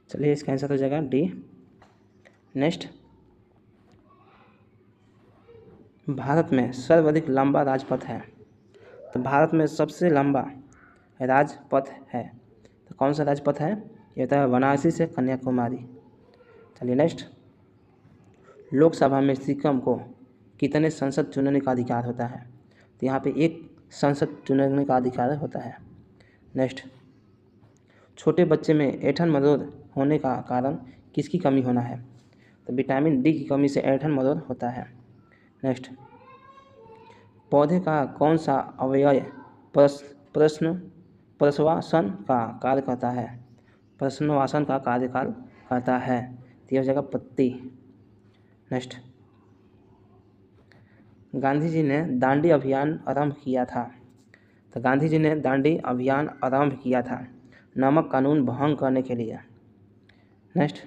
चलिए इसका आंसर हो जाएगा डी। नेक्स्ट, भारत में सर्वाधिक लंबा राजपथ है। तो भारत में सबसे लंबा राजपथ है, तो कौन सा राजपथ है, ये होता है वाराणसी से कन्याकुमारी। चलिए नेक्स्ट, लोकसभा में सिक्किम को कितने सांसद चुनने का अधिकार होता है? तो यहाँ पे एक सांसद चुनने का अधिकार होता है। नेक्स्ट, छोटे बच्चे में ऐंठन मरोड़ होने का कारण किसकी कमी होना है? तो विटामिन डी की कमी से ऐंठन मरोड़ होता है। नेक्स्ट, पौधे का कौन सा अवयव प्रश्वासन का कार्य करता है? प्रश्नवासन का कार्य करता है, तो यह हो जाएगा पत्ती। नेक्स्ट, गांधी जी ने दांडी अभियान आरंभ किया था। तो गांधी जी ने दांडी अभियान आरंभ किया था नमक कानून भंग करने के लिए। नेक्स्ट,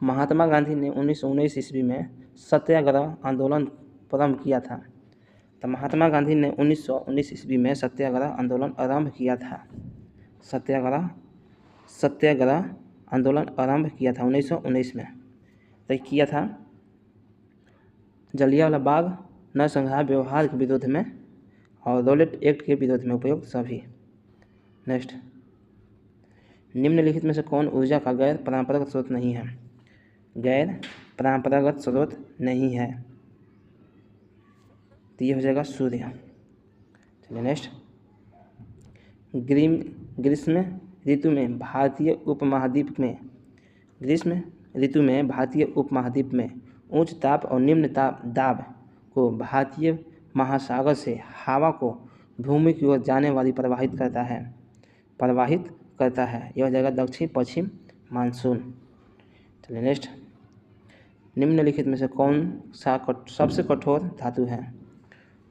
महात्मा गांधी ने 1919 ईस्वी में सत्याग्रह आंदोलन प्रारंभ किया था। तो महात्मा गांधी ने 1919 ईस्वी में सत्याग्रह आंदोलन आरंभ किया था। सत्याग्रह आंदोलन आरंभ किया था 1919 में। तो किया था जलियांवाला बाग नरसंहार व्यवहार के विरोध में और रॉलेट एक्ट के विरोध में उपयोग सभी। नेक्स्ट, निम्नलिखित में से कौन ऊर्जा का गैर परंपरागत स्रोत नहीं है? गैर परंपरागत स्रोत नहीं है, तो ये हो जाएगा सूर्य। चलिए नेक्स्ट, ग्रीष्म ऋतु में भारतीय उपमहाद्वीप में उच्च ताप और निम्न दाब को भारतीय महासागर से हवा को भूमि की ओर जाने वाली प्रवाहित करता है। यह हो जाएगा दक्षिण पश्चिम मानसून। चलिए नेक्स्ट, निम्नलिखित में से कौन सा सबसे कठोर धातु है?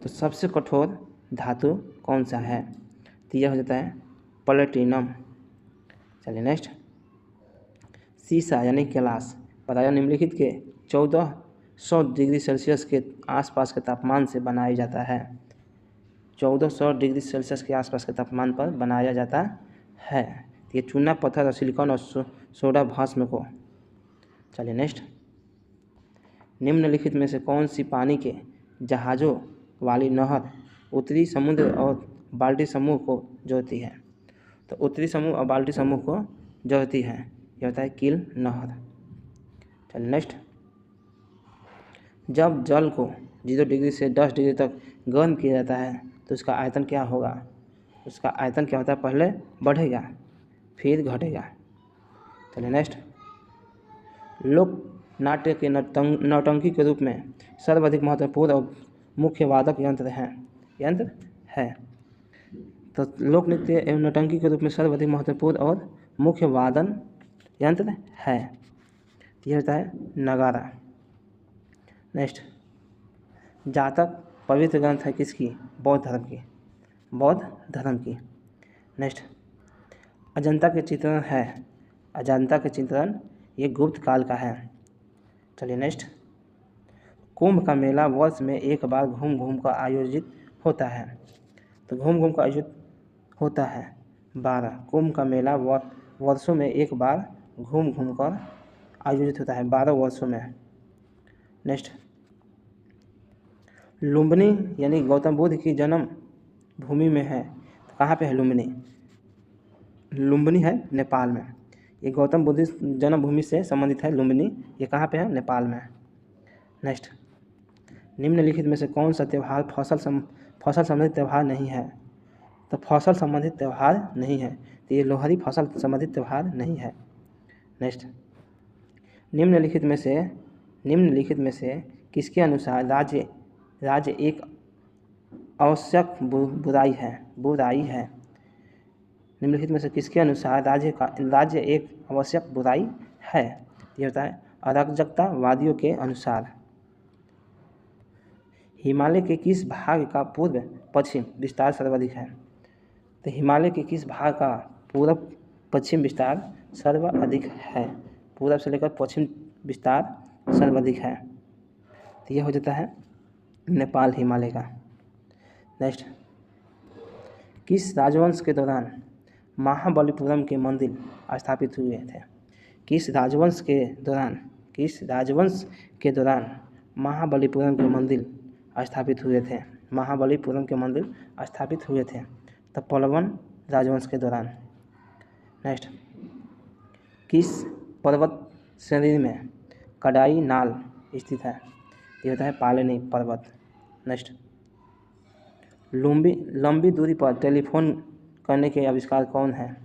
तो सबसे कठोर धातु कौन सा है? तो यह हो जाता है प्लेटिनम। चलिए नेक्स्ट, सीसा यानी कैलाश प्रायः निम्नलिखित के 1400 डिग्री सेल्सियस के आसपास के तापमान से बनाया जाता है। 1400 डिग्री सेल्सियस के आसपास के तापमान पर बनाया जाता है। ये चूना पत्थर और सिलिकॉन और सोडा भस्म को। चलिए नेक्स्ट, निम्नलिखित में से कौन सी पानी के जहाज़ों वाली नहर उत्तरी समुद्र और बाल्टी समूह को जोड़ती है? तो उत्तरी समूह और बाल्टी समूह को जोड़ती है, यह होता है कील नहर। चलिए नेक्स्ट, जब जल को 0 डिग्री से 10 डिग्री तक गर्म किया जाता है तो उसका आयतन क्या होगा? उसका आयतन क्या होता है? पहले बढ़ेगा फिर घटेगा। चलिए नेक्स्ट, लोक नाट्य के नौटंकी के रूप में सर्वाधिक महत्वपूर्ण और मुख्य वादक यंत्र है। तो लोक नृत्य एवं नौटंकी के रूप में सर्वाधिक महत्वपूर्ण और मुख्य वादन यंत्र है, यह होता है नगारा। नेक्स्ट, जातक पवित्र ग्रंथ है किसकी? बौद्ध धर्म की। नेक्स्ट, अजंता के चित्रण ये गुप्त काल का है। चलिए नेक्स्ट, कुंभ का मेला वर्ष में एक बार घूम कर आयोजित होता है। तो घूम कर आयोजित होता है 12। कुंभ का मेला वर्षों में एक बार घूम कर आयोजित होता है 12 वर्षों में। नेक्स्ट, लुम्बिनी यानी गौतम बुद्ध की जन्म भूमि में है। तो कहाँ पे है लुम्बिनी है नेपाल में। ये गौतम बुद्ध जन्म भूमि से संबंधित है लुम्बिनी, ये कहाँ पे है? नेपाल में। नेक्स्ट, निम्नलिखित में से कौन सा त्यौहार फसल संबंधित त्यौहार नहीं है? तो फसल संबंधित त्यौहार नहीं है, तो ये लोहड़ी फसल संबंधित त्यौहार नहीं है। नेक्स्ट, निम्नलिखित में से किसके अनुसार राज्य एक आवश्यक बुराई है? निम्नलिखित में से किसके अनुसार राज्य एक आवश्यक बुराई है? ये होता है अराजकतावादियों के अनुसार। हिमालय के किस भाग का पूर्व पश्चिम विस्तार सर्वाधिक है? तो हिमालय के किस भाग का पूर्व पश्चिम विस्तार सर्वाधिक है? पूर्व से लेकर पश्चिम विस्तार सर्वाधिक है, तो यह हो जाता है नेपाल हिमालय का। नेक्स्ट, किस राजवंश के दौरान महाबलीपुरम के मंदिर स्थापित हुए थे? किस राजवंश के दौरान महाबलीपुरम के मंदिर स्थापित हुए थे? तो पल्लवन राजवंश के दौरान। नेक्स्ट, किस पर्वत श्रेणी में कडाई नाल स्थित है? ये होता है पालनी पर्वत। नेक्स्ट, लंबी दूरी पर टेलीफोन करने के आविष्कार कौन है?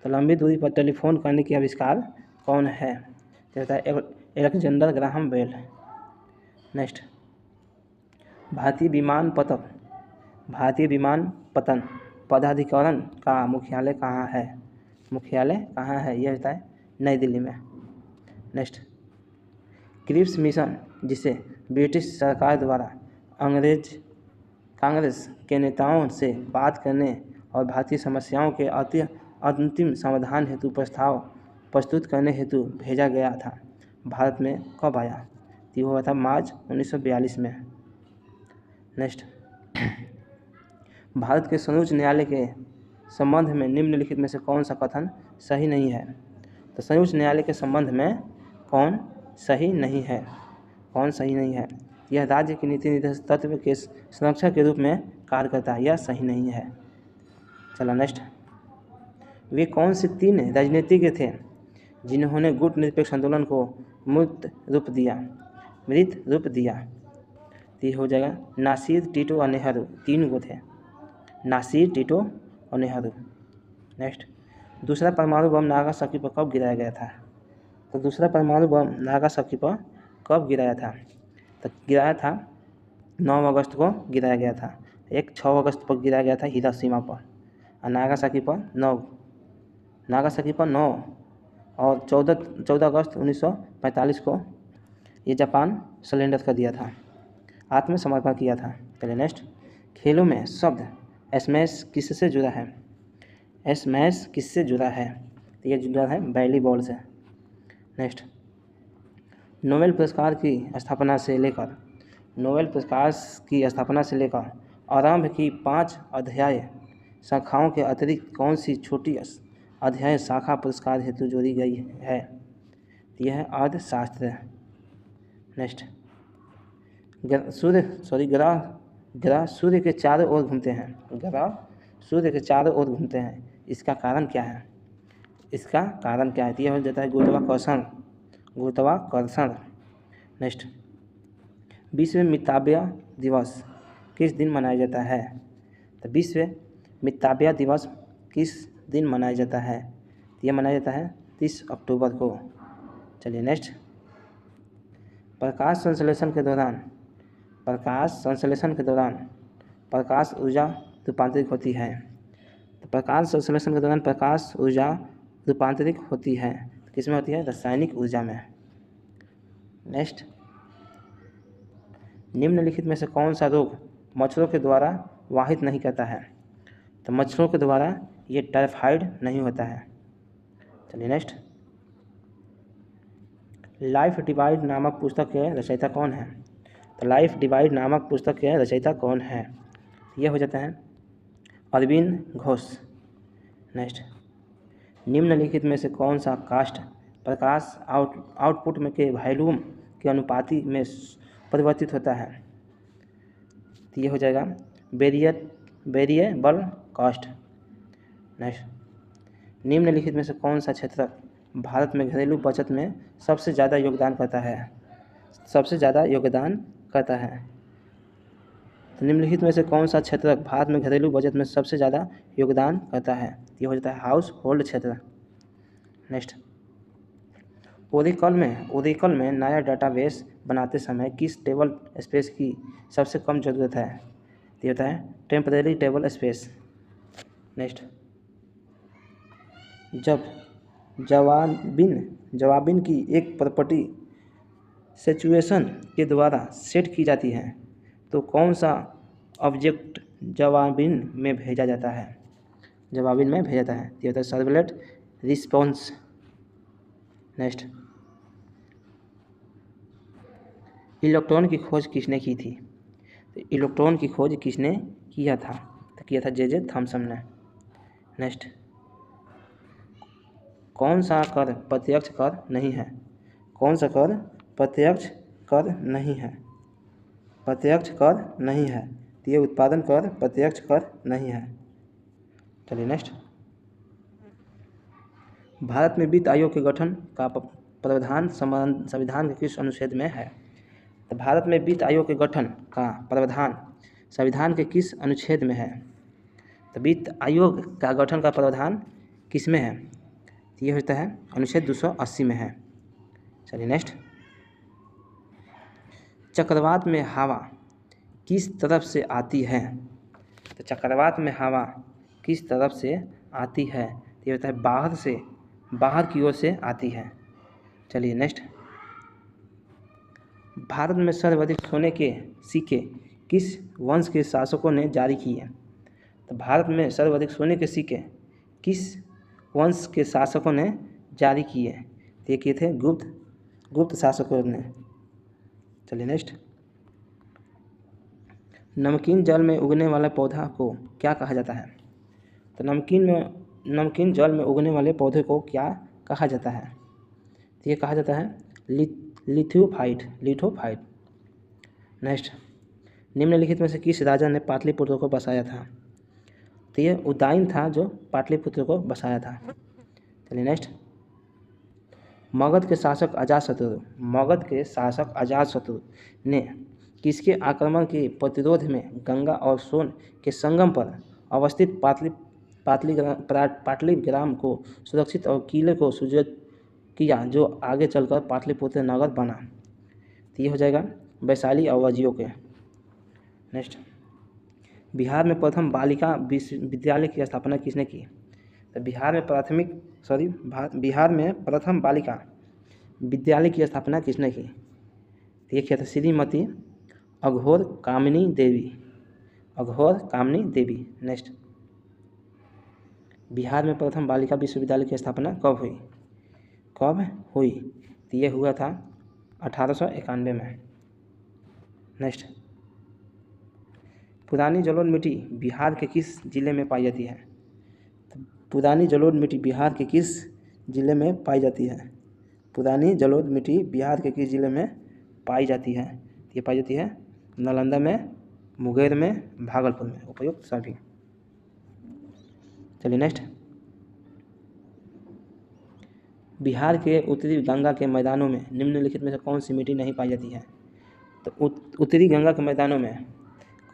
तो लंबी दूरी पर टेलीफोन करने के आविष्कार कौन है? ये होता है एलेक्जेंडर ग्राहम बेल। नेक्स्ट, भारतीय विमानपत्तन प्राधिकरण का मुख्यालय कहाँ है? यह होता है नई दिल्ली में। नेक्स्ट, क्रिप्स मिशन, जिसे ब्रिटिश सरकार द्वारा कांग्रेस के नेताओं से बात करने और भारतीय समस्याओं के अंतिम समाधान हेतु प्रस्ताव प्रस्तुत करने हेतु भेजा गया था, भारत में कब आया? ये हुआ था मार्च 1942 में। नेक्स्ट, भारत के सर्वोच्च न्यायालय के संबंध में निम्नलिखित में से कौन सा कथन सही नहीं है? तो सर्वोच्च न्यायालय के संबंध में कौन सही नहीं है? यह राज्य के नीति निर्देशक तत्व के संरक्षक के रूप में कार्य करता है, यह सही नहीं है। चलो नेक्स्ट, वे कौन से 3 राजनीतिज्ञ थे जिन्होंने गुटनिरपेक्ष आंदोलन को मृत रूप दिया? ये हो जाएगा नासिर, टिटो और नेहरू। 3 को थे, नासिर, टिटो और नेहरू। नेक्स्ट, दूसरा परमाणु बम नागासाकी पर कब गिराया गया था? तो दूसरा परमाणु बम नागासाकी पर कब गिराया था? तो गिराया था 9 अगस्त को गिराया गया था। एक 6 अगस्त पर गिराया गया था हिरोशिमा पर, और नागासाकी पर 9 और 14 अगस्त 1945 को ये जापान सरेंडर कर दिया था, आत्मसमर्पण किया था। चलिए नेक्स्ट, खेलों में शब्द स्मैश किससे जुड़ा है? तो ये जुड़ा है वॉलीबॉल से। नेक्स्ट, नोबेल पुरस्कार की स्थापना से लेकर आरंभ की 5 अध्याय शाखाओं के अतिरिक्त कौन सी छोटी अध्याय शाखा पुरस्कार हेतु जोड़ी गई है? यह है अर्थशास्त्र। नेक्स्ट, ग्रह सूर्य के चारों ओर घूमते हैं, इसका कारण क्या है? तो यह हो जाता है गुरुत्वाकर्षण। नेक्स्ट, विश्व मितव्यय दिवस किस दिन मनाया जाता है? तो विश्व मितव्यय दिवस किस दिन मनाया जाता है? तो यह मनाया जाता है 30 अक्टूबर को। चलिए नेक्स्ट, प्रकाश संश्लेषण के दौरान प्रकाश ऊर्जा रूपांतरित होती है। तो प्रकाश संश्लेषण के दौरान प्रकाश ऊर्जा रूपांतरित होती है, तो किसमें होती है? रासायनिक ऊर्जा में। नेक्स्ट, निम्नलिखित में से कौन सा रोग मच्छरों के द्वारा वाहित नहीं करता है? तो मच्छरों के द्वारा ये टाइफाइड नहीं होता है। चलिए नेक्स्ट, लाइफ डिवाइड नामक पुस्तक के रचयिता कौन है? तो लाइफ डिवाइड नामक पुस्तक के रचयिता कौन है? यह हो जाता है अरविंद घोष। नेक्स्ट, निम्नलिखित में से कौन सा कास्ट प्रकाश आउटपुट में के वॉल्यूम के अनुपाति में परिवर्तित होता है? तो यह हो जाएगा वेरिएबल कास्ट। नेक्स्ट, निम्नलिखित में से कौन सा क्षेत्र भारत में घरेलू बचत में सबसे ज़्यादा योगदान करता है? तो निम्नलिखित में से कौन सा क्षेत्र भारत में घरेलू बचत में सबसे ज़्यादा योगदान करता है? ये हो जाता है हाउस होल्ड क्षेत्र। नेक्स्ट, ओरेकल में नया डाटाबेस बनाते समय किस टेबल स्पेस की सबसे कम ज़रूरत है? ये होता है टेम्परेरी टेबल स्पेस। नेक्स्ट, जब जवाबिन की एक प्रॉपर्टी सिचुएशन के द्वारा सेट की जाती है तो कौन सा ऑब्जेक्ट जवाबिन में भेजा जाता है? ये होता है सर्वलेट रिस्पॉन्स। नेक्स्ट, इलेक्ट्रॉन की खोज किसने की थी? तो इलेक्ट्रॉन की खोज किसने किया था? तो किया था जे थॉमसन ने। नेक्स्ट, कौन सा कर प्रत्यक्ष कर नहीं है? तो ये उत्पादन कर प्रत्यक्ष कर नहीं है। चलिए नेक्स्ट, भारत में वित्त आयोग के गठन का प्रावधान संविधान के किस अनुच्छेद में है? तो भारत में वित्त आयोग के गठन का प्रावधान संविधान के किस अनुच्छेद में है? तो वित्त आयोग का गठन का प्रावधान किस में है? तो ये होता है अनुच्छेद 280 में है। चलिए नेक्स्ट, चक्रवात में हवा किस तरफ से आती है? तो चक्रवात में हवा किस तरफ से आती है? तो ये होता है बाहर की ओर से आती है। चलिए नेक्स्ट, भारत में सर्वाधिक सोने के सिक्के किस वंश के शासकों ने जारी किए? तो भारत में सर्वाधिक सोने के सिक्के किस वंश के शासकों ने जारी किए? तो ये किए थे गुप्त शासकों ने। चलिए नेक्स्ट, नमकीन जल में उगने वाले पौधा को क्या कहा जाता है? तो नमकीन जल में उगने वाले पौधे को क्या कहा जाता है? तो ये कहा जाता है लिथोफाइट। नेक्स्ट, निम्नलिखित में से किस राजा ने पाटलिपुत्र को बसाया था? तो ये उदयन था जो पाटलिपुत्र को बसाया था। चलिए नेक्स्ट, मगध के शासक अजातशत्रु ने किसके आक्रमण के प्रतिरोध में गंगा और सोन के संगम पर अवस्थित पाटलिग्राम को सुरक्षित और किले को सुदृढ़ किया जो आगे चलकर पाटलिपुत्र नगर बना? तो ये हो जाएगा वैशाली और अवधियों के। नेक्स्ट, बिहार में प्रथम बालिका विद्यालय की स्थापना किसने की? तो बिहार में प्रथम बालिका विद्यालय की स्थापना किसने की? तो ये किया था श्रीमती अघोर कामिनी देवी। नेक्स्ट, बिहार में प्रथम बालिका विश्वविद्यालय की स्थापना कब हुई? तो ये हुआ था 1891 में। नेक्स्ट, पुरानी जलोढ़ मिट्टी बिहार के किस जिले में पाई जाती है? तो पुरानी जलोढ़ मिट्टी बिहार के किस जिले में पाई जाती है? पुरानी जलोढ़ मिट्टी बिहार के किस जिले में पाई जाती है? ये पाई जाती है नालंदा में, मुंगेर में, भागलपुर में, उपयुक्त सभी। चलिए नेक्स्ट, बिहार के उत्तरी गंगा के मैदानों में निम्नलिखित में से कौन सी मिट्टी नहीं पाई जाती है? तो उत्तरी गंगा के मैदानों में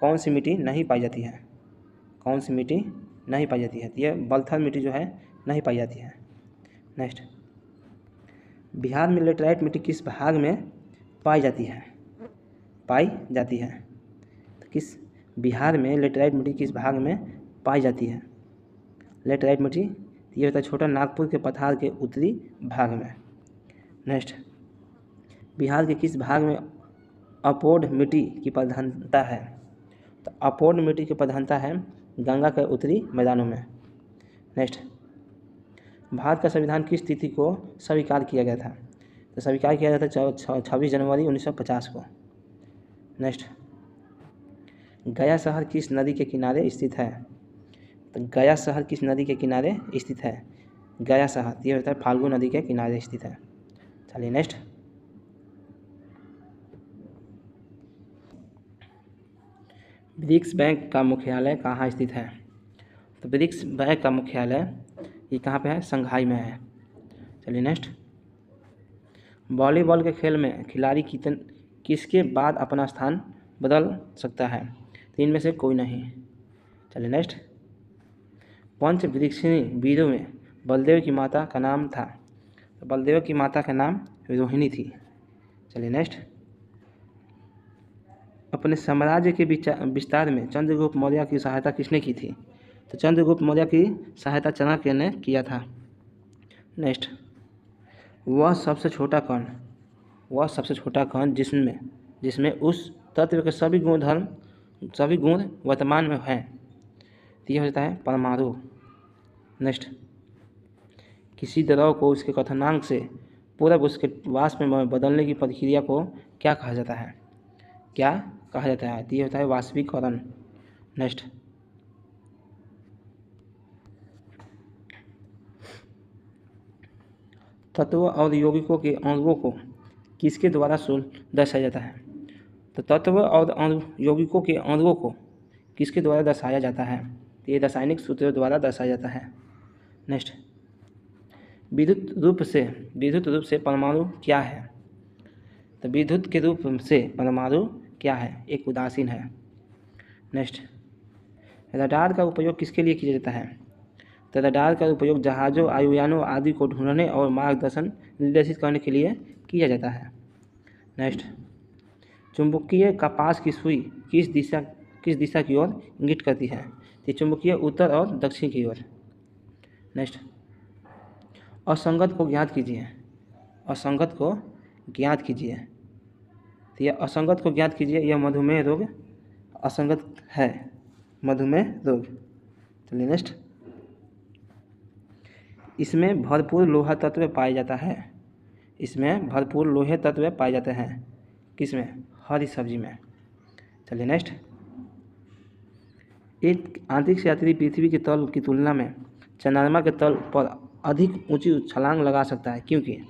कौन सी मिट्टी नहीं पाई जाती है? तो ये बलथल मिट्टी जो है नहीं पाई जाती है। नेक्स्ट, बिहार में लेटराइट मिट्टी किस भाग में पाई जाती है? तो बिहार में लेटराइट मिट्टी किस भाग में पाई जाती है? लेटराइट मिट्टी ये होता है छोटा नागपुर के पठार के उत्तरी भाग में। नेक्स्ट, बिहार के किस भाग में अपोड मिट्टी की प्रधानता है? तो अपोड मिट्टी की प्रधानता है गंगा के उत्तरी मैदानों में। नेक्स्ट, भारत का संविधान किस तिथि को स्वीकार किया गया था? तो स्वीकार किया गया था 26 जनवरी 1950 को। नेक्स्ट, गया शहर किस नदी के किनारे स्थित है? तो गया शहर किस नदी के किनारे स्थित है? गया शहर ये होता है फाल्गु नदी के किनारे स्थित है। चलिए नेक्स्ट, ब्रिक्स बैंक का मुख्यालय कहाँ स्थित है? तो ब्रिक्स बैंक का मुख्यालय ये कहाँ पे है? शंघाई में है। चलिए नेक्स्ट, वॉलीबॉल के खेल में खिलाड़ी किसके बाद अपना स्थान बदल सकता है? तो इनमें से कोई नहीं। चलिए नेक्स्ट, पंचवृक्षिणी वीरों में बलदेव की माता का नाम था? तो बलदेव की माता का नाम रोहिणी थी। चलिए नेक्स्ट, अपने साम्राज्य के विस्तार में चंद्रगुप्त मौर्य की सहायता किसने की थी? तो चंद्रगुप्त मौर्य की सहायता चाणक्य ने किया था। नेक्स्ट, वह सबसे छोटा कण जिसमें उस तत्व के सभी गुण वर्तमान में हैं, तो यह होता है परमाणु। नेक्स्ट, किसी द्रव को उसके क्वथनांक से पूर्व उसके वाष्प में बदलने की प्रक्रिया को क्या कहा जाता है? तो ये होता है वाष्पीकरण। नेक्स्ट, तत्व और यौगिकों के अणुओं को किसके द्वारा दर्शाया जाता है? तो तत्व और यौगिकों के अणुओं को किसके द्वारा दर्शाया जाता है? तो ये रासायनिक सूत्रों द्वारा दर्शाया जाता है। नेक्स्ट, विद्युत रूप से परमाणु क्या है? तो विद्युत के रूप से परमाणु क्या है? एक उदासीन है। नेक्स्ट, रडार का उपयोग किसके लिए किया जाता है? तो रडार का उपयोग जहाज़ों, वायुयानों आदि को ढूंढने और मार्गदर्शन निर्देशित करने के लिए किया जाता है। नेक्स्ट, चुंबकीय कपास की सुई किस दिशा की ओर इंगित करती है? तो चुंबकीय उत्तर और दक्षिण की ओर। नेक्स्ट, असंगत को ज्ञात कीजिए। असंगत को ज्ञात कीजिए। तो यह असंगत को ज्ञात कीजिए, यह मधुमेह रोग असंगत है, मधुमेह रोग। चलिए नेक्स्ट, इसमें भरपूर लोहा तत्व पाए जाता है। इसमें भरपूर लोहे तत्व पाए जाते हैं। किसमें? हरी सब्जी में। चलिए नेक्स्ट, एक अंतरिक्ष यात्री पृथ्वी के तल की तुलना में चंद्रमा के तल पर अधिक ऊंची छलांग लगा सकता है, क्योंकि?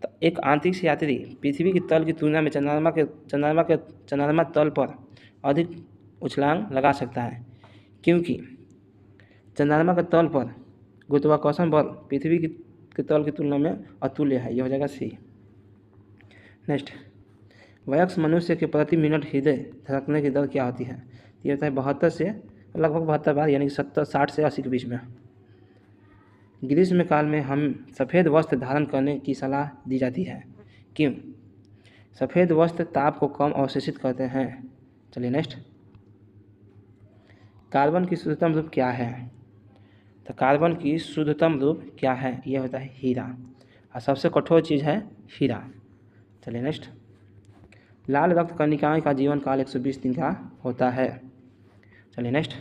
तो एक अंतरिक्ष यात्री पृथ्वी के तल की तुलना में चंद्रमा तल पर अधिक उछलांग लगा सकता है, क्योंकि चंद्रमा के तल पर गुरुत्वाकर्षण बल पृथ्वी के तल की तुलना में अतुल्य है। यह हो जाएगा सी। नेक्स्ट, वयस्क मनुष्य के प्रति मिनट हृदय धड़कने की दर क्या होती है? ये होता है 72 से लगभग 72 बार, यानी कि 60 से 80 के बीच में। ग्रीष्म काल में हम सफ़ेद वस्त्र धारण करने की सलाह दी जाती है, क्यों? सफ़ेद वस्त्र ताप को कम अवशोषित करते हैं। चलिए नेक्स्ट, कार्बन की शुद्धतम रूप क्या है? तो कार्बन की शुद्धतम रूप क्या है? यह होता है हीरा, और सबसे कठोर चीज़ है हीरा। चलिए नेक्स्ट, लाल रक्त कणिकाएं का जीवन काल 120 दिन का होता है। चलिए नेक्स्ट,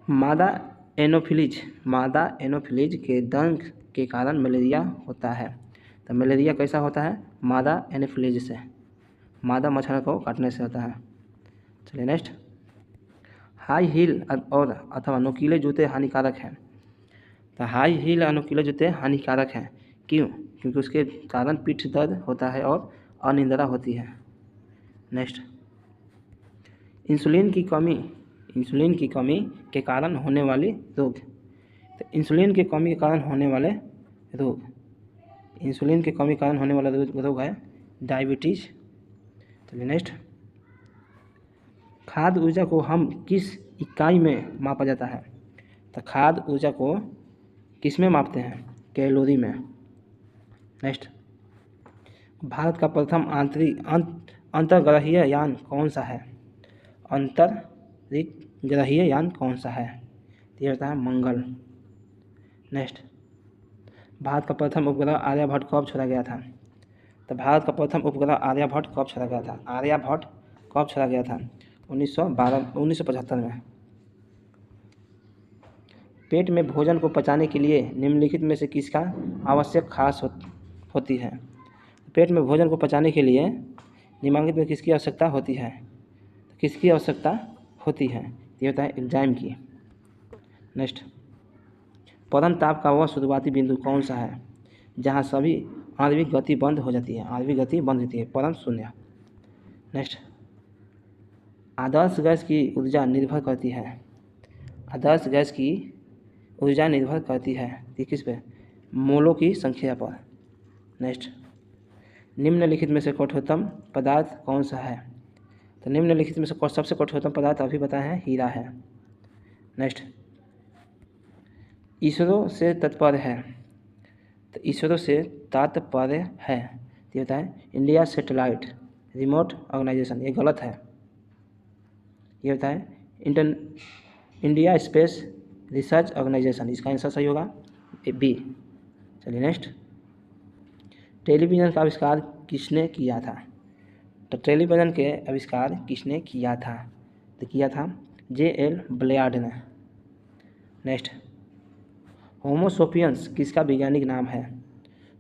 मादा एनोफिलीज के दंश के कारण मलेरिया होता है। तो मलेरिया कैसा होता है? मादा एनोफिलीज से, मादा मच्छर को काटने से होता है। चलिए नेक्स्ट, हाई हील और अथवा नुकीले जूते हानिकारक हैं। तो हाई हील और नुकीले जूते हानिकारक हैं, क्यों? क्योंकि उसके कारण पीठ दर्द होता है और अनिद्रा होती है। नेक्स्ट, इंसुलिन की कमी के कारण होने वाली रोग। तो इंसुलिन की कमी के कारण होने वाले रोग, इंसुलिन की कमी के कारण होने वाला रोग है डायबिटीज। चलिए नेक्स्ट, खाद्य ऊर्जा को हम किस इकाई में मापा जाता है? तो खाद्य ऊर्जा को किस में मापते हैं? कैलोरी में। नेक्स्ट, भारत का प्रथम अंतर्ग्रहीय यान कौन सा है? अंतरिक्षग्रहीय यान कौन सा है? ये होता है मंगल। नेक्स्ट, भारत का प्रथम उपग्रह आर्यभट्ट कब छोड़ा गया था? तो भारत का प्रथम उपग्रह आर्यभट्ट कब छोड़ा गया था? आर्यभट्ट कब छोड़ा गया था? 1975 में। पेट में भोजन को पचाने के लिए निम्नलिखित में से किसका आवश्यक खास होती है? पेट में भोजन को पचाने के लिए निम्नलिखित में किसकी आवश्यकता होती है? किसकी आवश्यकता होती है? ये होता है एंजाइम की। नेक्स्ट, परम ताप का वह शुरुआती बिंदु कौन सा है जहाँ सभी आणविक गति बंद हो जाती है? आणविक गति बंद होती है, परम शून्य। नेक्स्ट, आदर्श गैस की ऊर्जा निर्भर करती है। आदर्श गैस की ऊर्जा निर्भर करती है किस पे? मोलों की संख्या पर। नेक्स्ट, निम्नलिखित में से कठोरतम पदार्थ कौन सा है? तो निम्नलिखित में से सबसे कठोरतम पदार्थ अभी बताए हैं हीरा है। नेक्स्ट, इसरो से तात्पर्य है। तो इसरो से तात्पर्य है ये होता है इंडिया सेटेलाइट रिमोट ऑर्गेनाइजेशन। ये गलत है, ये होता है इंडिया स्पेस रिसर्च ऑर्गेनाइजेशन। इसका आंसर सही होगा बी। चलिए नेक्स्ट, टेलीविज़न का आविष्कार किसने किया था? तो टेलीविज़न के आविष्कार किसने किया था? तो किया था J.L. बलेयार्ड ने। नेक्स्ट, होमोसोपियंस किसका वैज्ञानिक नाम है?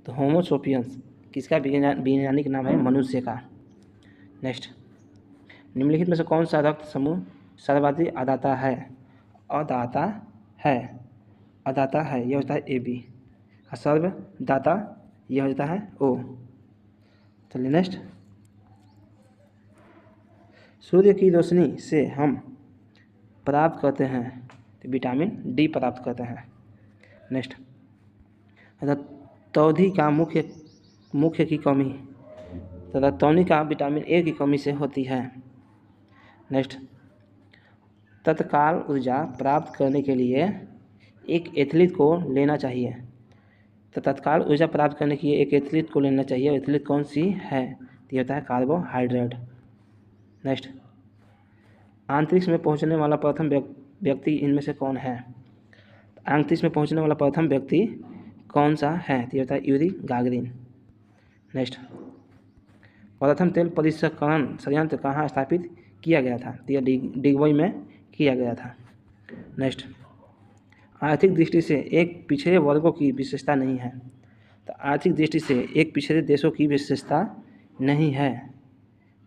तो होमोसोपियंस किसका वैज्ञानिक नाम है? मनुष्य का। नेक्स्ट, निम्नलिखित में से कौन सा रक्त समूह सर्वाधिक अदाता है? अदाता है यह होता है AB, और सर्वदाता यह होता है O। चलिए नेक्स्ट, सूर्य की रोशनी से हम प्राप्त करते हैं तो विटामिन डी प्राप्त करते हैं। नेक्स्ट, रतौंधी का मुख्य की कमी, तो रतौंधी का विटामिन ए की कमी से होती है। नेक्स्ट, तत्काल ऊर्जा प्राप्त करने के लिए एक एथलीट को लेना चाहिए, तो तत्काल ऊर्जा प्राप्त करने के लिए एक एथलीट को लेना चाहिए। एथलीट कौन सी है? तो ये होता है कार्बोहाइड्रेट। नेक्स्ट, अंतरिक्ष में पहुंचने वाला प्रथम व्यक्ति इनमें से कौन है? अंतरिक्ष में पहुंचने वाला प्रथम व्यक्ति कौन सा है? तो ये होता है यूरी गागरिन। नेक्स्ट, प्रथम तेल परिष्करण संयंत्र कहाँ स्थापित किया गया था? तो यह डिगबोई में किया गया था। नेक्स्ट, आर्थिक दृष्टि से एक पिछड़े वर्गों की विशेषता नहीं है, तो आर्थिक दृष्टि से एक पिछड़े देशों की विशेषता नहीं है।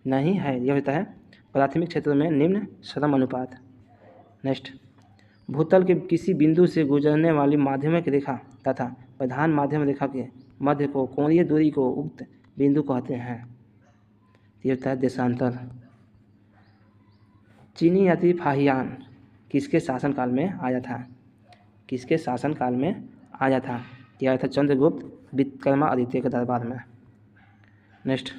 यह होता है प्राथमिक क्षेत्रों में निम्न श्रम अनुपात। नेक्स्ट, भूतल के किसी बिंदु से गुजरने वाली माध्यमिक रेखा तथा प्रधान माध्यम रेखा के मध्य को कोणीय दूरी को उक्त बिंदु कहते हैं। यह होता है देशांतर। चीनी यात्री फाहियान किसके शासनकाल में आया था? किसके शासनकाल में आया था? यह था चंद्रगुप्त विक्रमादित्य के दरबार में। नेक्स्ट,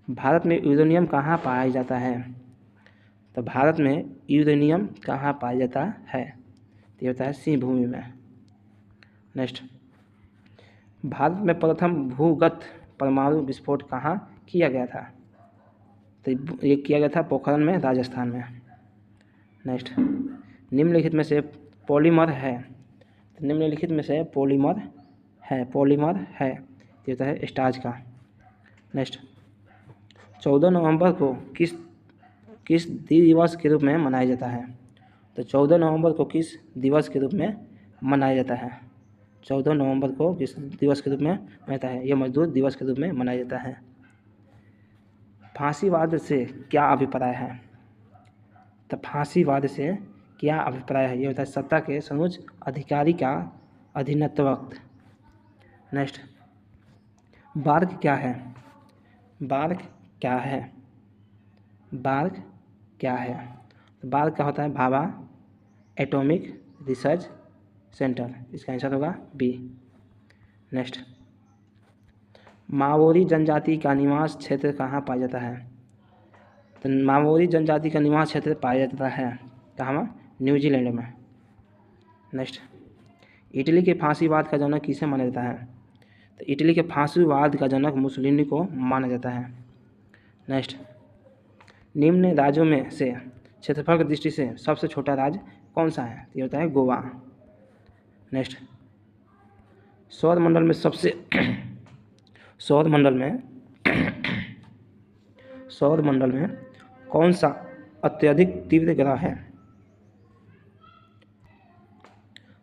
भारत में यूरेनियम कहाँ पाया जाता है? तो भारत में यूरेनियम कहाँ पाया जाता है? तो यह होता है सिंह भूमि में। नेक्स्ट, भारत में प्रथम भूगत परमाणु विस्फोट कहाँ किया गया था? तो ये किया गया था पोखरण में, राजस्थान में। नेक्स्ट, निम्नलिखित में से पॉलीमर है, तो निम्नलिखित में से पॉलीमर है ये होता है स्टार्च का। नेक्स्ट, 14 नवंबर को किस दिवस के रूप में मनाया जाता है? तो 14 नवंबर को किस दिवस के रूप में मनाया जाता है? 14 नवंबर को किस दिवस के रूप में मनाया जाता है? यह मजदूर दिवस के रूप में मनाया जाता है। फांसीवाद से क्या अभिप्राय है? तो फांसीवाद से क्या अभिप्राय है? ये होता है सत्ता के सर्वोच्च अधिकारी का अधीनत्व। नेक्स्ट, बार्क क्या है? बार्क क्या है? बार्क क्या है? तो बार्क क्या होता है? Bhabha atomic research centre. इसका आंसर होगा बी। नेक्स्ट, माओरी जनजाति का निवास क्षेत्र कहाँ पाया जाता है? तो माओरी जनजाति का निवास क्षेत्र पाया जाता है कहाँ? न्यूजीलैंड में। नेक्स्ट, इटली के फांसीवाद का जनक किसे माना जाता है? तो इटली के फांसीवाद का जनक मुसोलिनी को माना जाता है। नेक्स्ट, निम्न राज्यों में से क्षेत्रफल की दृष्टि से सबसे छोटा राज्य कौन सा है? ये होता है गोवा। नेक्स्ट, सौरमंडल में कौन सा अत्यधिक तीव्र ग्रह है?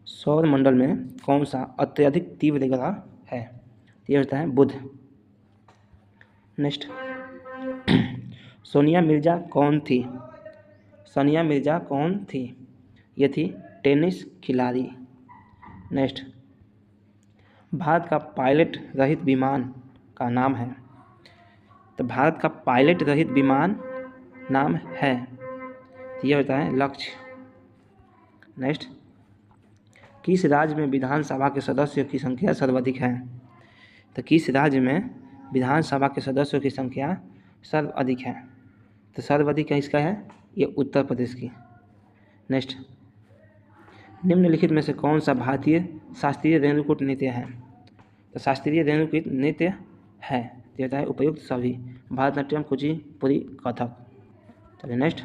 सौरमंडल में कौन सा अत्यधिक तीव्र ग्रह है? ये होता है बुध। नेक्स्ट, सोनिया मिर्जा कौन थी? सोनिया मिर्जा कौन थी? ये थी टेनिस खिलाड़ी। नेक्स्ट, भारत का पायलट रहित विमान का नाम है? तो भारत का पायलट रहित विमान नाम है, तो यह होता है लक्ष्य। नेक्स्ट, किस राज्य में विधानसभा के सदस्यों की संख्या सर्वाधिक है? तो किस राज्य में विधानसभा के सदस्यों की संख्या सर्वाधिक है? तो सर्वाधिक किसका है? ये उत्तर प्रदेश की। नेक्स्ट, निम्नलिखित में से कौन सा भारतीय शास्त्रीय रेणुकूट नृत्य है? तो शास्त्रीय रेणुकूट नृत्य है, ये होता है उपयुक्त सभी, भरतनाट्यम, कुचिपुड़ी, कथक। चलिए नेक्स्ट,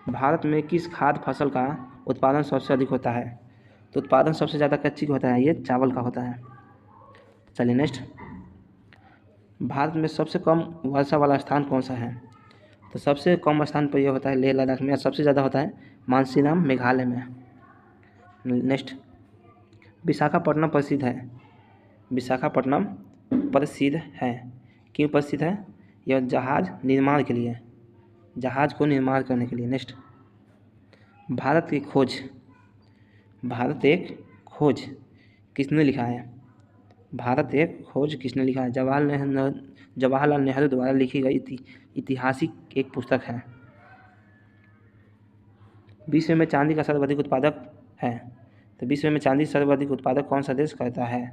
भारत में किस खाद्य फसल का उत्पादन सबसे अधिक होता है? तो उत्पादन सबसे ज़्यादा कच्ची का होता है, ये चावल का होता है। चलिए नेक्स्ट, भारत में सबसे कम वर्षा वाला स्थान कौन सा है? तो सबसे कम स्थान पर यह होता है लेह लद्दाख में, सबसे ज़्यादा होता है मानसीराम मेघालय में। नेक्स्ट, विशाखापट्टनम प्रसिद्ध है। विशाखापट्टनम प्रसिद्ध है, क्यों प्रसिद्ध है? यह जहाज़ निर्माण के लिए, जहाज़ को निर्माण करने के लिए। नेक्स्ट, भारत एक खोज किसने लिखा है? भारत एक खोज किसने लिखा है? जवाहरलाल नेहरू द्वारा लिखी गई ऐतिहासिक एक पुस्तक है। विश्व में चांदी का सर्वाधिक उत्पादक है, तो विश्व में चांदी सर्वाधिक उत्पादक कौन सा देश करता है?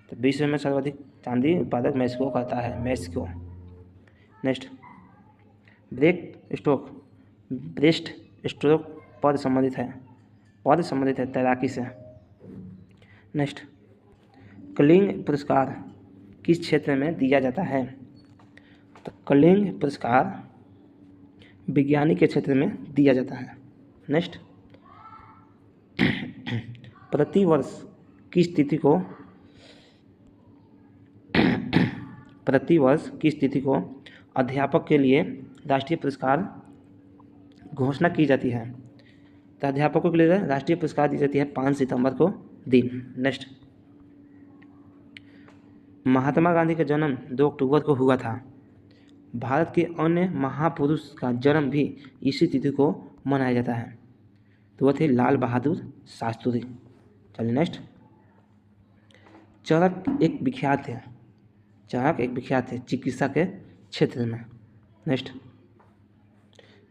तो विश्व में सर्वाधिक चांदी उत्पादक मैक्सिको करता है, मैक्सिको। नेक्स्ट, ब्रेस्ट स्ट्रोक पद संबंधित है तैराकी से। नेक्स्ट, कलिंग पुरस्कार किस क्षेत्र में दिया जाता है? तो कलिंग पुरस्कार विज्ञानी के क्षेत्र में दिया जाता है। नेक्स्ट, प्रतिवर्ष किस तिथि को अध्यापक के लिए राष्ट्रीय पुरस्कार घोषणा की जाती है? तो अध्यापकों के लिए राष्ट्रीय पुरस्कार दी जाती है 5 सितंबर को दिन। नेक्स्ट, महात्मा गांधी का जन्म 2 अक्टूबर को हुआ था। भारत के अन्य महापुरुष का जन्म भी इसी तिथि को मनाया जाता है, तो वो थे लाल बहादुर शास्त्री। चलिए नेक्स्ट, चरक एक विख्यात थे चिकित्सा के क्षेत्र में। नेक्स्ट,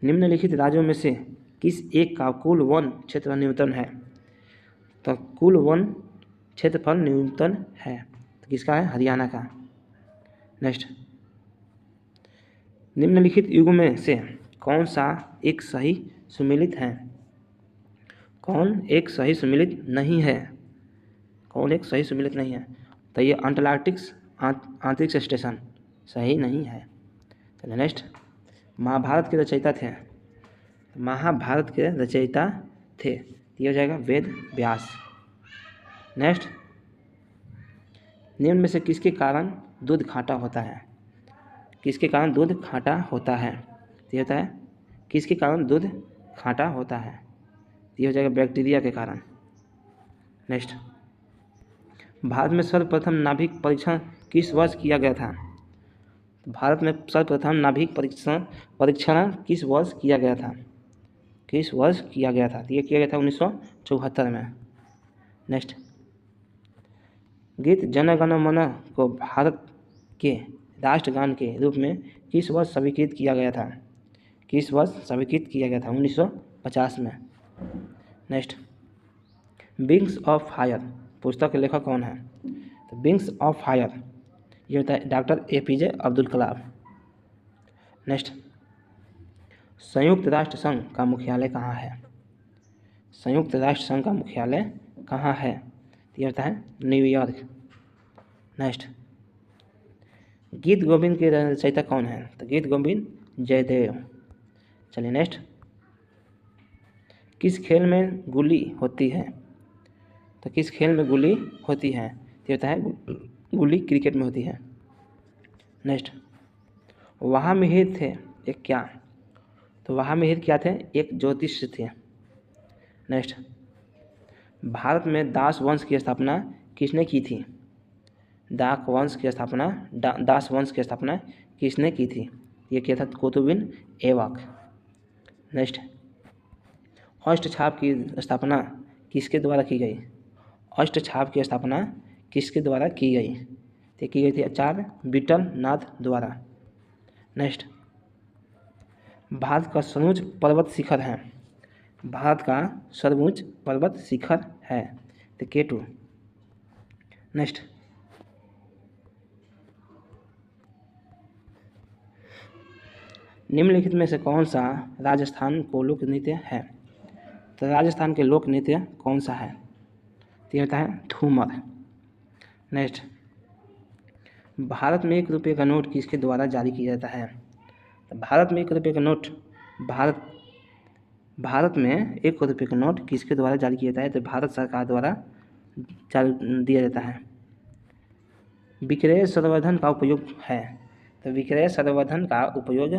निम्नलिखित राज्यों में से किस एक का कुल वन क्षेत्रफल न्यूनतम है? तो कुल वन क्षेत्रफल न्यूनतम है, तो किसका है? हरियाणा का। नेक्स्ट, निम्नलिखित युगों में से कौन सा एक सही सुमेलित है? कौन एक सही सुमेलित नहीं है? तो ये अंटार्कटिक्स अंतरिक्ष स्टेशन सही नहीं है। चलिए नेक्स्ट, महाभारत के रचयिता थे, ये हो जाएगा वेद व्यास। नेक्स्ट, निम्न में से किसके कारण दूध खाटा होता है? किसके कारण दूध खाटा होता है? ये होता है किसके कारण दूध खाटा होता है? ये हो जाएगा बैक्टीरिया के कारण। नेक्स्ट, भारत में सर्वप्रथम नाभिक परीक्षण किस वर्ष किया गया था? भारत में सर्वप्रथम नाभिक परीक्षण किस वर्ष किया गया था? तो ये किया गया था 1974 में। नेक्स्ट, गीत जन गण मन को भारत के राष्ट्रगान के रूप में किस वर्ष स्वीकृत किया गया था? 1950 में। नेक्स्ट, विंग्स ऑफ फायर पुस्तक के लेखक कौन है? तो विंग्स ऑफ फायर ये होता है doctor APJ Abdul Kalam. Next, संयुक्त राष्ट्र संघ का मुख्यालय कहाँ है? ये होता है न्यूयॉर्क। नेक्स्ट, गीत गोविंद के रचयिता कौन है? तो गीत गोविंद जयदेव। चलिए नेक्स्ट, किस खेल में गुली होती है? तो किस खेल में गुली होती है? ये होता है गुली क्रिकेट में होती है। नेक्स्ट, वहाँ मिहिर थे एक क्या? तो वहाँ मिहिर क्या थे? एक ज्योतिष थे। नेक्स्ट, भारत में दास वंश की स्थापना किसने की थी? दास वंश की स्थापना किसने की थी? ये किया था कुतुबुद्दीन ऐबक। नेक्स्ट, अष्टछाप की स्थापना किसके द्वारा की गई? तो की गई थी आचार्य विठलनाथ द्वारा। नेक्स्ट, भारत का सर्वोच्च पर्वत शिखर है तो K2। नेक्स्ट, निम्नलिखित में से कौन सा राजस्थान को लोक नृत्य है? तो राजस्थान के लोक नृत्य कौन सा है? तो ये होता है घूमर। नेक्स्ट, भारत में 1 रुपये का नोट किसके द्वारा जारी किया जाता है? तो भारत में 1 रुपये का नोट किसके द्वारा जारी किया जाता है? तो भारत सरकार द्वारा दिया जाता है। विक्रय संवर्धन का उपयोग है, तो विक्रय संवर्धन का उपयोग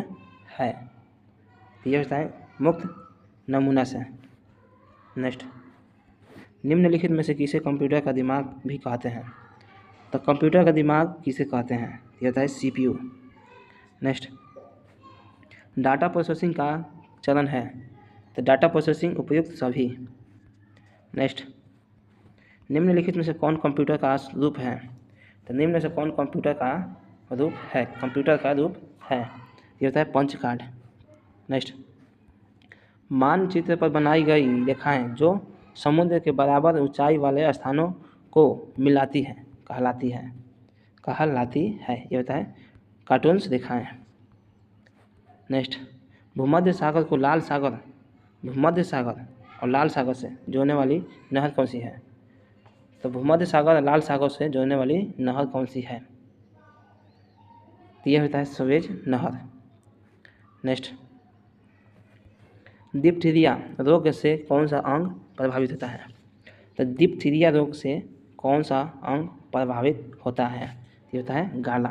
है, यह होता है मुक्त नमूना से। नेक्स्ट, निम्नलिखित में से किसे कंप्यूटर का दिमाग भी कहते हैं? तो कंप्यूटर का दिमाग किसे कहते हैं? यह होता है CPU। नेक्स्ट, डाटा प्रोसेसिंग का चलन है, तो डाटा प्रोसेसिंग उपयुक्त सभी। नेक्स्ट, निम्नलिखित में से कौन कंप्यूटर का रूप है? तो निम्न में से कौन कंप्यूटर का रूप है? ये होता है पंच कार्ड। नेक्स्ट, मानचित्र पर बनाई गई रेखाएं जो समुद्र के बराबर ऊंचाई वाले स्थानों को मिलाती है कहलाती है। ये होता है कार्टून्स रेखाएं। नेक्स्ट, भूमध्य सागर को भूमध्य सागर और लाल सागर से जोड़ने वाली नहर कौन सी है? तो भूमध्य सागर और लाल सागर से जोड़ने वाली नहर कौन सी है? तो यह होता है सुएज नहर। नेक्स्ट, डिप्थीरिया रोग से कौन सा अंग प्रभावित होता है? तो डिप्थीरिया रोग से कौन सा अंग प्रभावित होता है? ये होता है गाला।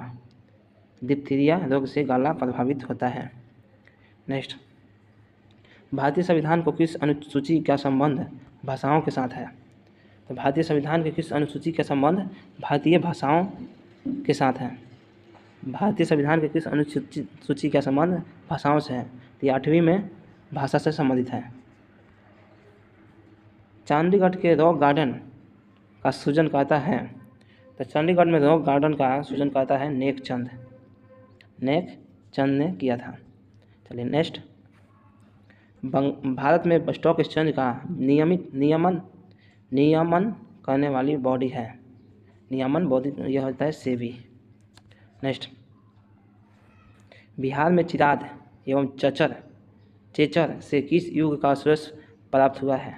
डिप्थीरिया रोग से गाला प्रभावित होता है। नेक्स्ट, भारतीय संविधान को किस अनुसूची का संबंध भाषाओं के साथ है? तो भारतीय संविधान के किस अनुसूची का संबंध भारतीय भाषाओं के साथ है? भारतीय संविधान के किस अनुसूची का संबंध भाषाओं से है? तो 8वीं में भाषा से संबंधित है। चंडीगढ़ के रॉक गार्डन का सृजनकर्ता है? तो चंडीगढ़ में रॉक गार्डन का सृजनकर्ता है नेकचंद ने किया था। चलिए नेक्स्ट, भारत में स्टॉक एक्सचेंज का नियमन करने वाली बॉडी है। नियमन बॉडी यह होता है सेबी। नेक्स्ट, बिहार में चिराद एवं चेचर से किस युग का अवशेष प्राप्त हुआ है?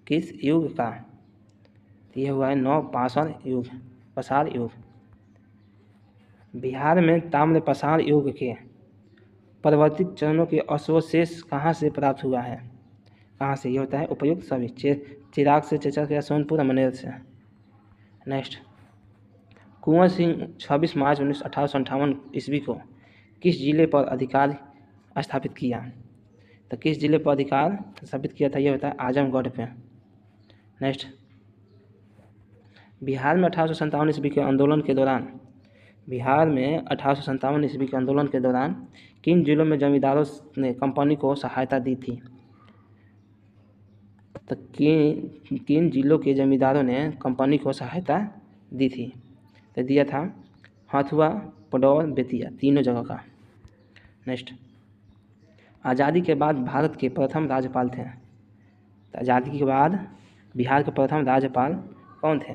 किस युग का? यह हुआ है पसार युग। बिहार में ताम्र पसार युग के परिवर्तित चरणों के अवशेष कहाँ से प्राप्त हुआ है? कहाँ से? ये होता है उपयुक्त सभी चिराग से, चेचर से, सोनपुर, अमनेर से। नेक्स्ट, कुंवर सिंह 26 मार्च 1858 ईस्वी को किस जिले पर अधिकार स्थापित किया? तो किस जिले पर अधिकार स्थापित किया था? ये होता है आजमगढ़ पे। नेक्स्ट, बिहार में 1857 ईस्वी के आंदोलन के दौरान किन जिलों में जमींदारों ने कंपनी को सहायता दी थी? तो किन जिलों के जमींदारों ने कंपनी को सहायता दी थी? तो दिया था हथुआ, पडौर, बेतिया, तीनों जगह का। नेक्स्ट, आज़ादी के बाद भारत के प्रथम राज्यपाल थे? तो आज़ादी के बाद बिहार के प्रथम राज्यपाल कौन थे?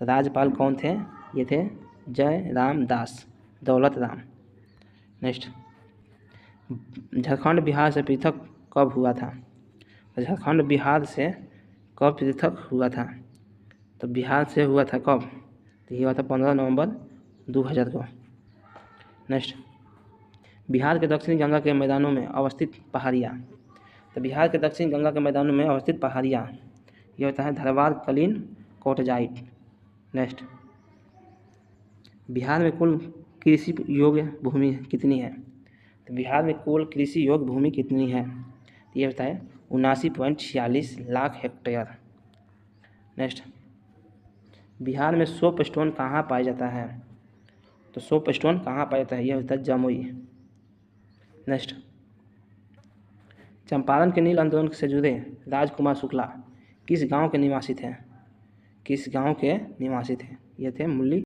तो राज्यपाल कौन थे? ये थे जय राम दास, दौलत राम। नेक्स्ट, झारखंड बिहार से पृथक कब हुआ था? झारखंड बिहार से कब पृथक हुआ था? तो बिहार से हुआ था कब? तो ये हुआ था 15 नवंबर 2000 को। नेक्स्ट, बिहार के दक्षिणी गंगा के मैदानों में अवस्थित पहाड़ियाँ? तो बिहार के दक्षिणी गंगा के मैदानों में अवस्थित पहाड़ियाँ ये होता है धरवार, कलीन, कोटजाइट। नेक्स्ट, बिहार में कुल कृषि योग्य भूमि कितनी है? तो बिहार में कुल कृषि योग्य भूमि कितनी है? तो ये होता है 79.46 लाख हेक्टेयर। नेक्स्ट, बिहार में सोप स्टोन कहाँ पाया जाता है? तो सोप स्टोन कहाँ पाया जाता है? यह होता है जमुई। नेक्स्ट, चंपारण के नील आंदोलन से जुड़े राजकुमार शुक्ला किस गांव के निवासी थे? ये थे मुल्ली